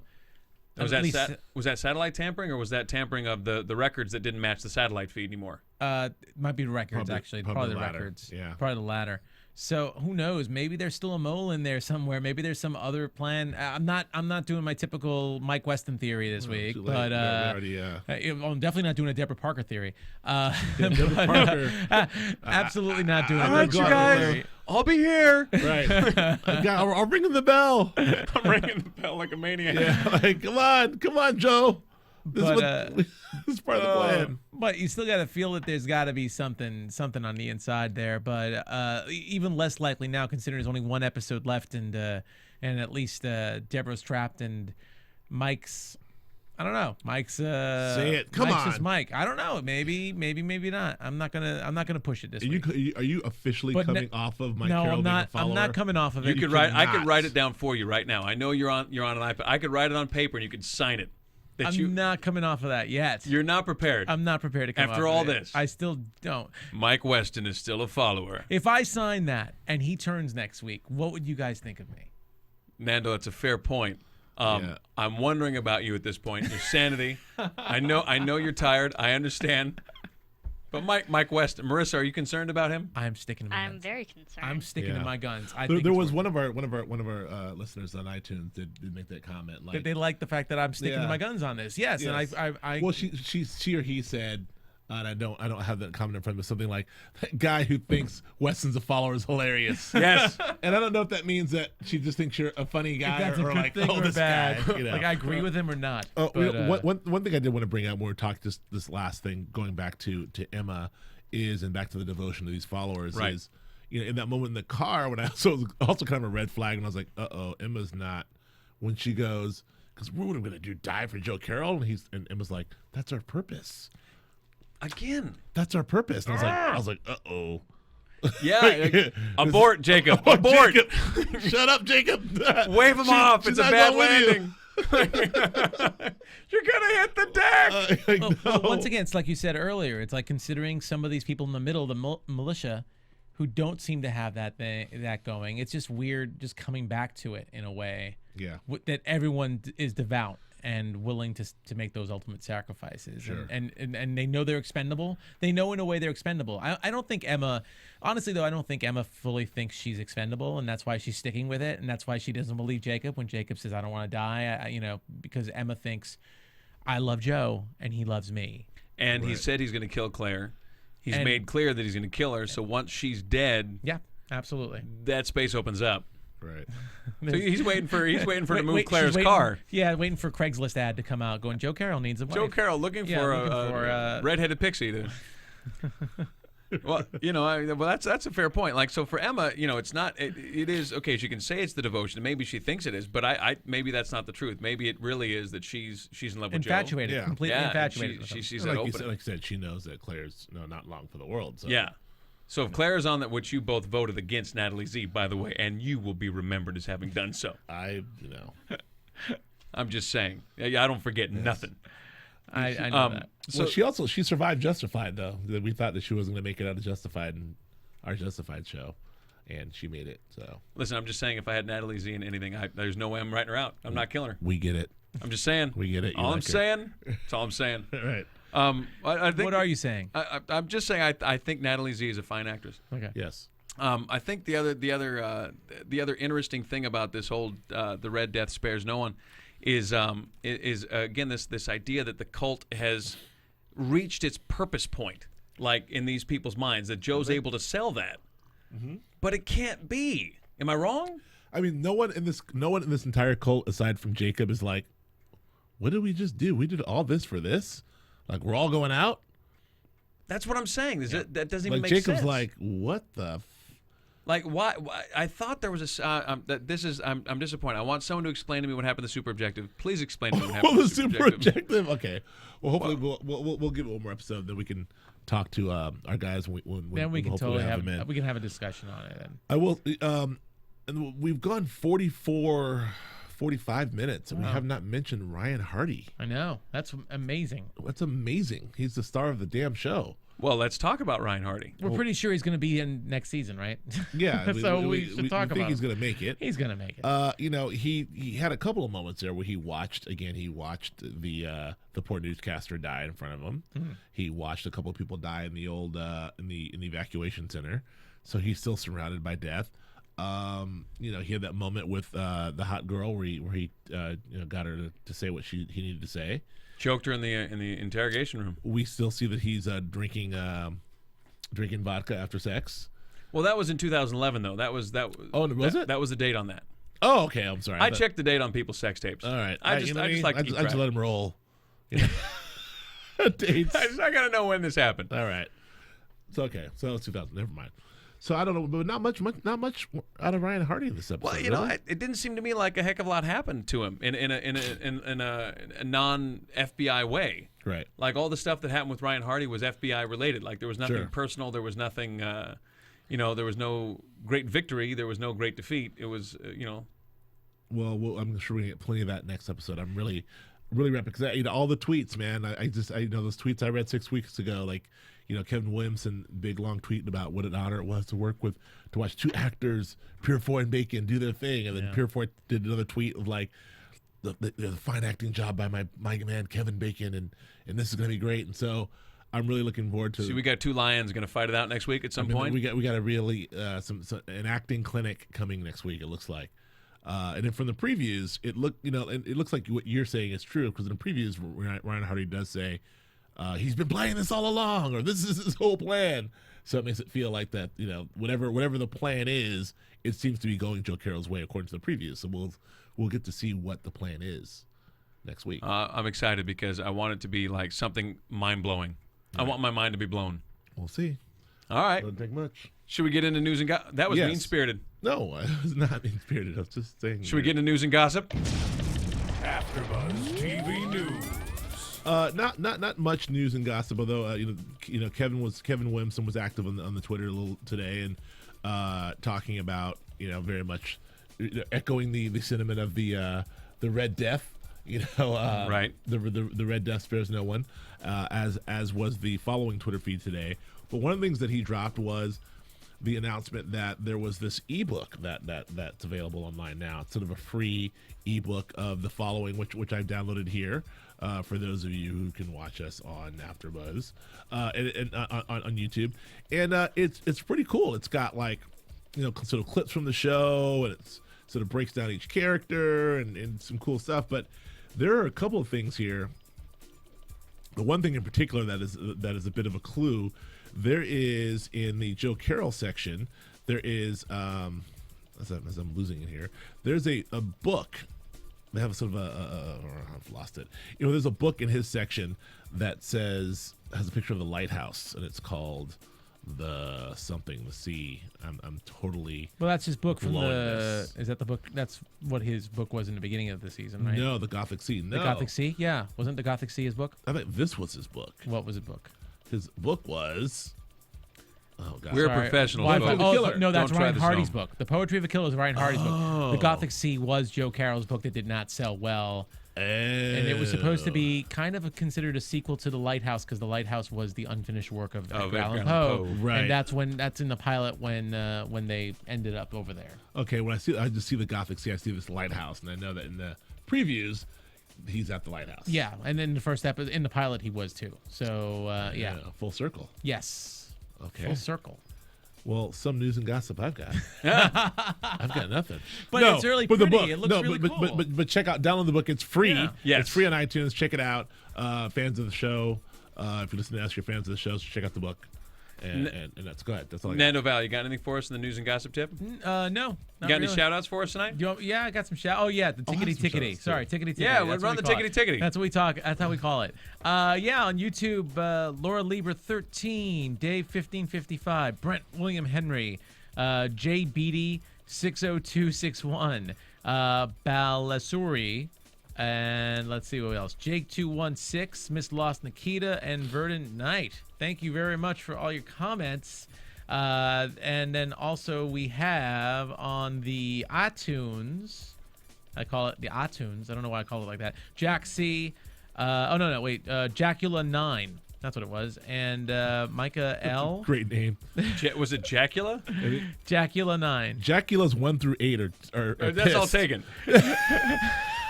Was at least, was that satellite tampering, or was that tampering of the records that didn't match the satellite feed anymore? it might be the records Probably- actually. probably Probably the the latter. records. Yeah. Probably the latter. So who knows? Maybe there's still a mole in there somewhere. Maybe there's some other plan. I'm not doing my typical Mike Weston theory this week, too late. but We already, I'm definitely not doing a Deborah Parker theory. Deborah Parker. Absolutely not doing a All right, Deborah you Parker guys. theory. I'll be here. Right. I'll ring the bell. I'm ringing the bell like a maniac. Yeah, like come on, Joe. This is part of the plan. But you still got to feel that there's got to be something on the inside there. But even less likely now, considering there's only one episode left, and at least Deborah's trapped, and Mike's. I don't know. Mike's Say it. Come Mike's on. just Mike. I don't know. Maybe not. I'm not gonna push it this week. Are you officially But coming off of Mike No, Carroll I'm being a not. I'm follower? not coming off of it. You could write. I could cannot. write it down for you right now. I know you're on an iPad. I could write it on paper and you could sign it. I'm not coming off of that yet. You're not prepared. I'm not prepared to come After off all of it. this. I still don't. Mike Weston is still a follower. If I sign that and he turns next week, what would you guys think of me? Nando, that's a fair point. Yeah. I'm wondering about you at this point. Your sanity. I know you're tired. I understand. But Mike Weston, Marissa, are you concerned about him? I'm sticking to my I'm guns. very concerned. I'm sticking to Yeah. my guns. There was one of our listeners on iTunes did make that comment. Like, They like the fact that I'm sticking Yeah. to my guns on this. Yes, Yes. and I well, she or he said, and I don't have that comment in front of me, something like, that guy who thinks Weston's a follower is hilarious. Yes. And I don't know if that means that she just thinks you're a funny if guy that's a or good like, thing oh, or this bad. guy. You know? Like I agree with him or not. Oh, But, one thing I did want to bring out when we talked just this last thing, going back to Emma, and back to the devotion to these followers Right. is, you know, in that moment in the car when also kind of a red flag, and I was like, Emma's not, when she goes, because what are we gonna do, die for Joe Carroll? And Emma's like, that's our purpose. Again. That's our purpose. And I was like, uh-oh. Yeah. Abort, Jacob. Abort. Jacob. Shut up, Jacob. Wave him off. she's It's a not bad going with you. landing. You're gonna hit the deck. Well, once again, it's like you said earlier. It's like considering some of these people in the middle, the militia, who don't seem to have that going. It's just weird, just coming back to it in a way. Yeah. That everyone is devout and willing to make those ultimate sacrifices. Sure. And they know they're expendable. They know in a way they're expendable. I don't think Emma, honestly though, I don't think Emma fully thinks she's expendable, and that's why she's sticking with it, and that's why she doesn't believe Jacob when Jacob says, I don't want to die, because Emma thinks, I love Joe and he loves me. And he said he's gonna kill Claire. He's And- made clear that he's gonna kill her. So once she's dead, Yeah, absolutely. that space opens up. Right. So he's waiting for to move Wait, Claire's she's waiting- car. Yeah, waiting for Craigslist ad to come out going, Joe Carroll needs a wife. Joe Carroll looking Yeah, for looking a for, redheaded pixie to. Well, that's a fair point. Like, so for Emma, it's not. It is okay. She can say it's the devotion. Maybe she thinks it is, but I maybe that's not the truth. Maybe it really is that she's in love with Infatuated, Yeah. completely Joe. Yeah, infatuated. with she him. sees Like that you open. said, like I said, she knows that Claire's not long for the world. So. Yeah. So if Claire's on that, which you both voted against Natalie Z, by the way, and you will be remembered as having done so. I'm just saying. I don't forget nothing. I know that. So she survived Justified though. We thought that she wasn't going to make it out of Justified in our Justified show, and she made it. So Listen, I'm just saying, if I had Natalie Z in anything, there's no way I'm writing her out. I'm not killing her. we get it. I'm just saying. We get it. You All I'm like her. saying. That's all I'm saying. Right. I think. What are you saying? I'm just saying. I think Natalie Z is a fine actress. Okay. Yes. I think the other interesting thing about this whole the Red Death spares no one is again this idea that the cult has reached its purpose point, like in these people's minds, that Joe's able to sell that, but it can't be. Am I wrong? I mean, no one in this entire cult aside from Jacob is like, what did we just do? We did all this for this? Like, we're all going out? That's what I'm saying. That doesn't even Like, make Jacob's sense. like, what the Like, why? I thought there was I'm disappointed. I want someone to explain to me what happened to the super objective. Please explain to me what happened what to was the super objective? Okay. Well, hopefully we'll give it one more episode, then we can talk to our guys when Then we can hopefully totally them in. we can have a discussion on it. Then I will. And we've gone 45 minutes, and we have not mentioned Ryan Hardy. I know, that's amazing. That's amazing. He's the star of the damn show. Well, let's talk about Ryan Hardy. We're pretty sure he's going to be in next season, right? Yeah, so we should talk think about he's him. going to make it. He's going to make it. He had a couple of moments there where he watched the poor newscaster die in front of him. He watched a couple of people die in the old in the evacuation center, so he's still surrounded by death. He had that moment with the hot girl where he got her to say what he needed to say. Choked her in the interrogation room. We still see that he's drinking vodka after sex. Well, that was in 2011, though. That was. Oh, was it? That was the date on that. Oh, okay. I'm sorry. I checked the date on people's sex tapes. All right. I just like to keep I just track. let him roll. Dates. I got to know when this happened. All right. It's okay. So it's 2000. Never mind. So I don't know, but not much out of Ryan Hardy in this episode. Well, really? it didn't seem to me like a heck of a lot happened to him in a non FBI way. Right. Like all the stuff that happened with Ryan Hardy was FBI related. Like there was nothing Sure. personal. There was nothing. There was no great victory. There was no great defeat. It was Well, I'm sure we get plenty of that next episode. I'm really wrapping because all the tweets, man. I those tweets I read 6 weeks ago, like. Kevin Williamson, big long tweet about what an honor it was to watch two actors, Purefoy and Bacon, do their thing, and then Purefoy did another tweet of like the fine acting job by my man Kevin Bacon, and this is going to be great. And so I'm really looking forward to. See, we got two lions going to fight it out next week at some point. We got a really an acting clinic coming next week. It looks like. And then from the previews, it looks like what you're saying is true because in the previews, Ryan Hardy does say. He's been playing this all along, or this is his whole plan. So it makes it feel like that, whatever the plan is, it seems to be going Joe Carroll's way according to the preview. So we'll get to see what the plan is next week. I'm excited because I want it to be like something mind-blowing. Right. I want my mind to be blown. We'll see. All right. Doesn't take much. Should we get into news and gossip? That was Yes. mean-spirited. No, I was not mean-spirited. I was just saying. Should we get into news and gossip? AfterBuzz TV News. Not much news and gossip, although Kevin Williamson was active on the Twitter a little today and talking about very much echoing the sentiment of the Red Death, right. The Red Death spares no one, as was the following Twitter feed today. But one of the things that he dropped was the announcement that there was this ebook that's available online now. It's sort of a free ebook of The Following, which I've downloaded here. For those of you who can watch us on AfterBuzz and on YouTube, and it's pretty cool. It's got sort of clips from the show, and it's sort of breaks down each character and some cool stuff. But there are a couple of things here. The one thing in particular that is a bit of a clue. There is in the Joe Carroll section. There is as I'm losing it here. There's a book. They have sort of I've lost it. There's a book in his section that has a picture of the lighthouse, and it's called the sea. I'm totally. Well, that's his book from this. Is that the book? That's what his book was in the beginning of the season, right? No, the Gothic Sea. No, the Gothic Sea. Yeah, wasn't the Gothic Sea his book? I think this was his book. What was his book? His book was. Oh God! We're Sorry. professionals. Why- folks. Killer. No, that's Don't try Ryan this Hardy's at book. The Poetry of a Killer is Ryan Hardy's book. The Gothic Sea was Joe Carroll's book that did not sell well. And it was supposed to be kind of considered a sequel to The Lighthouse because The Lighthouse was the unfinished work of Edgar Allan Poe. Right. And that's in the pilot when they ended up over there. Okay, I just see the Gothic Sea. I see this lighthouse, and I know that in the previews, he's at the lighthouse. Yeah, and then the first episode in the pilot he was too. So yeah, full circle. yes, Okay, full circle. Well, some news and gossip I've got. I've got nothing. But it's really but pretty. The book, It looks really cool. But check out, download the book. It's free. Yeah. Yes. It's free on iTunes. Check it out. Fans of the show, if you listen to us, you're fans of the show, so check out the book. and that's good. That's all I got. Nando Val, you got anything for us in the news and gossip tip? No. You not got any really. shout-outs for us tonight? Yeah, I got some shout. Oh yeah, the tickety some tickety. shout-outs, Sorry, too. tickety tickety. Yeah, we'll That's run what the we call tickety it. tickety. That's what we talk. That's how we call it. Yeah, on YouTube, Laura Lieber 13, Dave 1555, Brent William Henry, Jay Beatty 60261, Balasuri. And let's see what else. Jake216, Miss Lost Nikita, and Verdant Knight. Thank you very much for all your comments. And then also we have on the iTunes, I call it the iTunes. I don't know why I call it like that. Jack C. Jacula 9. That's what it was. And Micah L. Great name. Was it Jacula? Jacula 9. Jacula's 1 through 8 are That's all pissed. taken.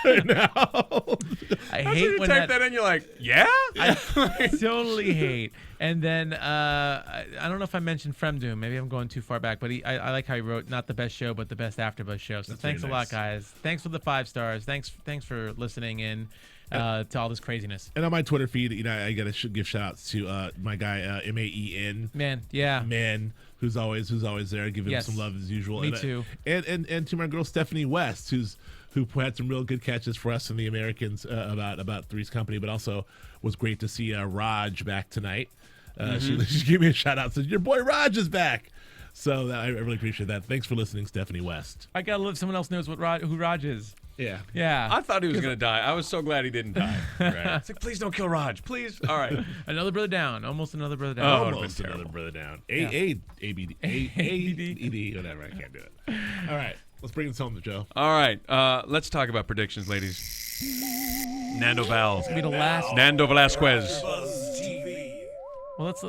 I hate when type that in, you're like, yeah? I totally hate. And then I don't know if I mentioned Fremdoom. Maybe I'm going too far back, but I like how he wrote not the best show, but the best AfterBuzz show. So That's thanks very a lot, nice. guys. Thanks for the 5 stars. Thanks for listening in to all this craziness. And on my Twitter feed, I gotta give shout outs to my guy Maen. Man, yeah. Man, who's always there. Give him Yes. some love as usual. Me and, too. And to my girl Stephanie West, who had some real good catches for us and the Americans about Three's Company, but also was great to see Raj back tonight. She gave me a shout out, said your boy Raj is back. So I really appreciate that. Thanks for listening, Stephanie West. I gotta let someone else knows who Raj is. Yeah. Yeah. I thought he was going to die. I was so glad he didn't die. Right. It's like, please don't kill Raj. Please. All right. Another brother down. Almost another brother down. Oh, Almost been another terrible. brother down. Yeah. ABD, whatever. I can't do it. All right. Let's bring this home to Joe. All right. Let's talk about predictions, ladies. Nando Val. Be the last. Nando Velasquez. Well, let's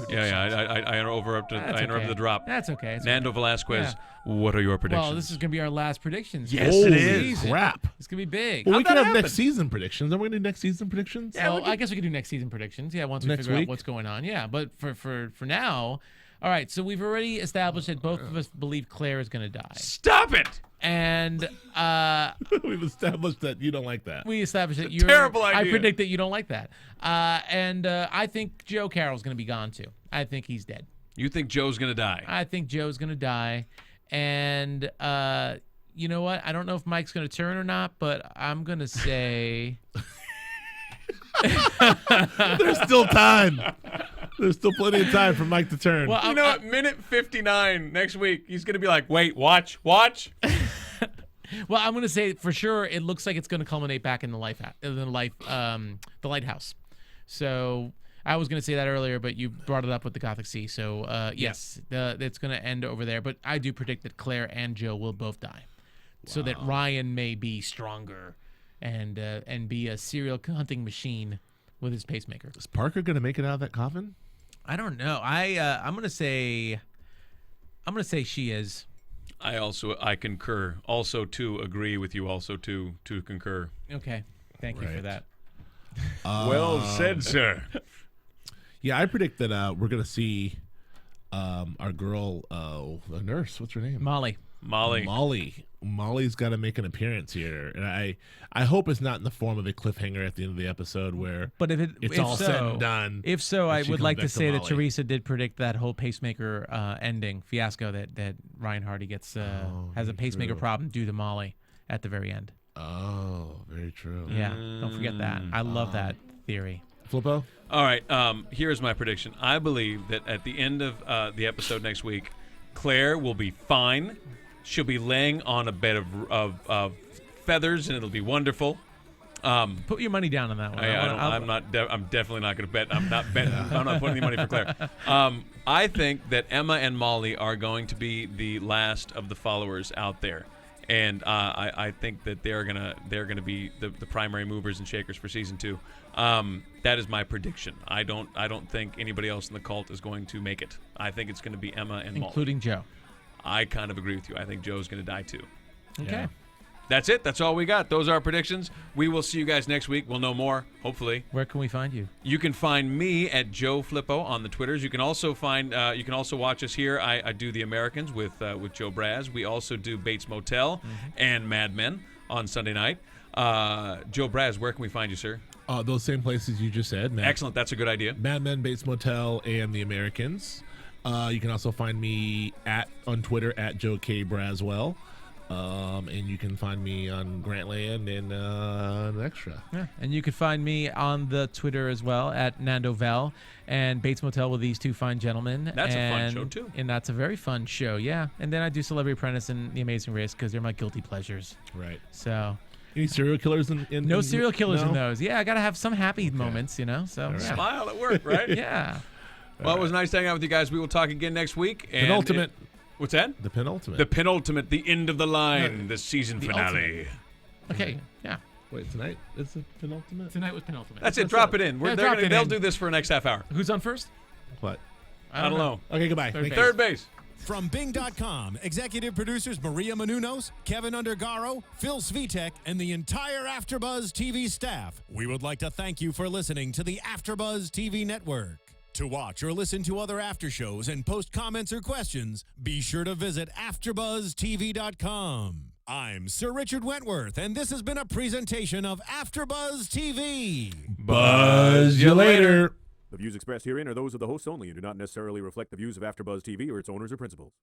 Yeah. I interrupted the drop. That's okay. It's Nando Velasquez. Yeah. What are your predictions? Well, this is gonna be our last predictions. Yes, it Holy is. crap. It's gonna be big. Well, we How'd can that have happen? next season predictions. Are we going to do next season predictions? Well, I guess we could do next season predictions. Yeah, once we Next figure out week? what's going on. Yeah, but for now, all right. So we've already established that both of us believe Claire is going to die, Stop it. and We've established that you don't like that. we established that you're terrible I idea. predict that you don't like that, and I think Joe Carroll's going to be gone too. I think he's dead. You think Joe's going to die? I think Joe's going to die, and you know what? I don't know if Mike's going to turn or not, but I'm going to say. There's still time. There's still plenty of time for Mike to turn. Well, You know what? Minute 59 next week, he's going to be like, wait, watch. Well, I'm going to say for sure it looks like it's going to culminate back in the lighthouse. So I was going to say that earlier, but you brought it up with the Gothic Sea. So yes, it's going to end over there. But I do predict that Claire and Joe will both die, so that Ryan may be stronger and be a serial hunting machine with his pacemaker. Is Parker going to make it out of that coffin? I don't know. I'm going to say she is. I concur. Also to agree with you. Also to concur. Okay. Thank you for Right. that. Well said, sir. Yeah, I predict that we're going to see our girl, a nurse. What's her name? Molly. Molly. Molly's got to make an appearance here, and I hope it's not in the form of a cliffhanger at the end of the episode where But if it's all said and done. If so, and I she would comes like back to say that Molly. Teresa did predict that whole pacemaker ending fiasco that Ryan Hardy gets has a pacemaker true. problem due to Molly at the very end. Oh, very true. Yeah, don't forget that. I love that theory. Flippo? All right. Here's my prediction. I believe that at the end of the episode next week, Claire will be fine. She'll be laying on a bed of feathers, and it'll be wonderful. Put your money down on that one. I'm definitely not going to bet. I'm not putting any money for Claire. I think that Emma and Molly are going to be the last of the followers out there, and I think that they're gonna be the primary movers and shakers for season 2. That is my prediction. I don't think anybody else in the cult is going to make it. I think it's going to be Emma and Molly. including Joe. I kind of agree with you. I think Joe's going to die too. Okay. Yeah. That's it. That's all we got. Those are our predictions. We will see you guys next week. We'll know more, hopefully. Where can we find you? You can find me at Joe Flippo on the Twitters. You can also watch us here. I do The Americans with Joe Braz. We also do Bates Motel and Mad Men on Sunday night. Joe Braz, where can we find you, sir? Those same places you just said. Excellent. That's a good idea. Mad Men, Bates Motel, and The Americans. You can also find me on Twitter at Joe K. Braswell. And you can find me on Grantland and an Extra. Yeah. And you can find me on the Twitter as well at Nando Vel and Bates Motel with these two fine gentlemen. That's a fun show, too. And that's a very fun show, yeah. And then I do Celebrity Apprentice and The Amazing Race because they're my guilty pleasures. Right. So... Any serial killers in No serial killers no? in those. Yeah, I got to have some happy moments, So, right. yeah. Smile at work, right? Yeah. Well, it was nice hanging out with you guys. We will talk again next week. And Penultimate. What's that? The penultimate. The penultimate, the end of the line, the season finale. Okay, yeah. Wait, tonight is the penultimate? Tonight was penultimate. That's it. Drop it in. They'll do this for the next half hour. Who's on first? What? I don't know. Okay, goodbye. Third Thank base. you. Third base. From Bing.com, executive producers Maria Menounos, Kevin Undergaro, Phil Svitek, and the entire AfterBuzz TV staff, we would like to thank you for listening to the AfterBuzz TV network. To watch or listen to other after shows and post comments or questions, be sure to visit AfterBuzzTV.com. I'm Sir Richard Wentworth, and this has been a presentation of AfterBuzz TV. Buzz you later. The views expressed herein are those of the hosts only and do not necessarily reflect the views of AfterBuzz TV or its owners or principals.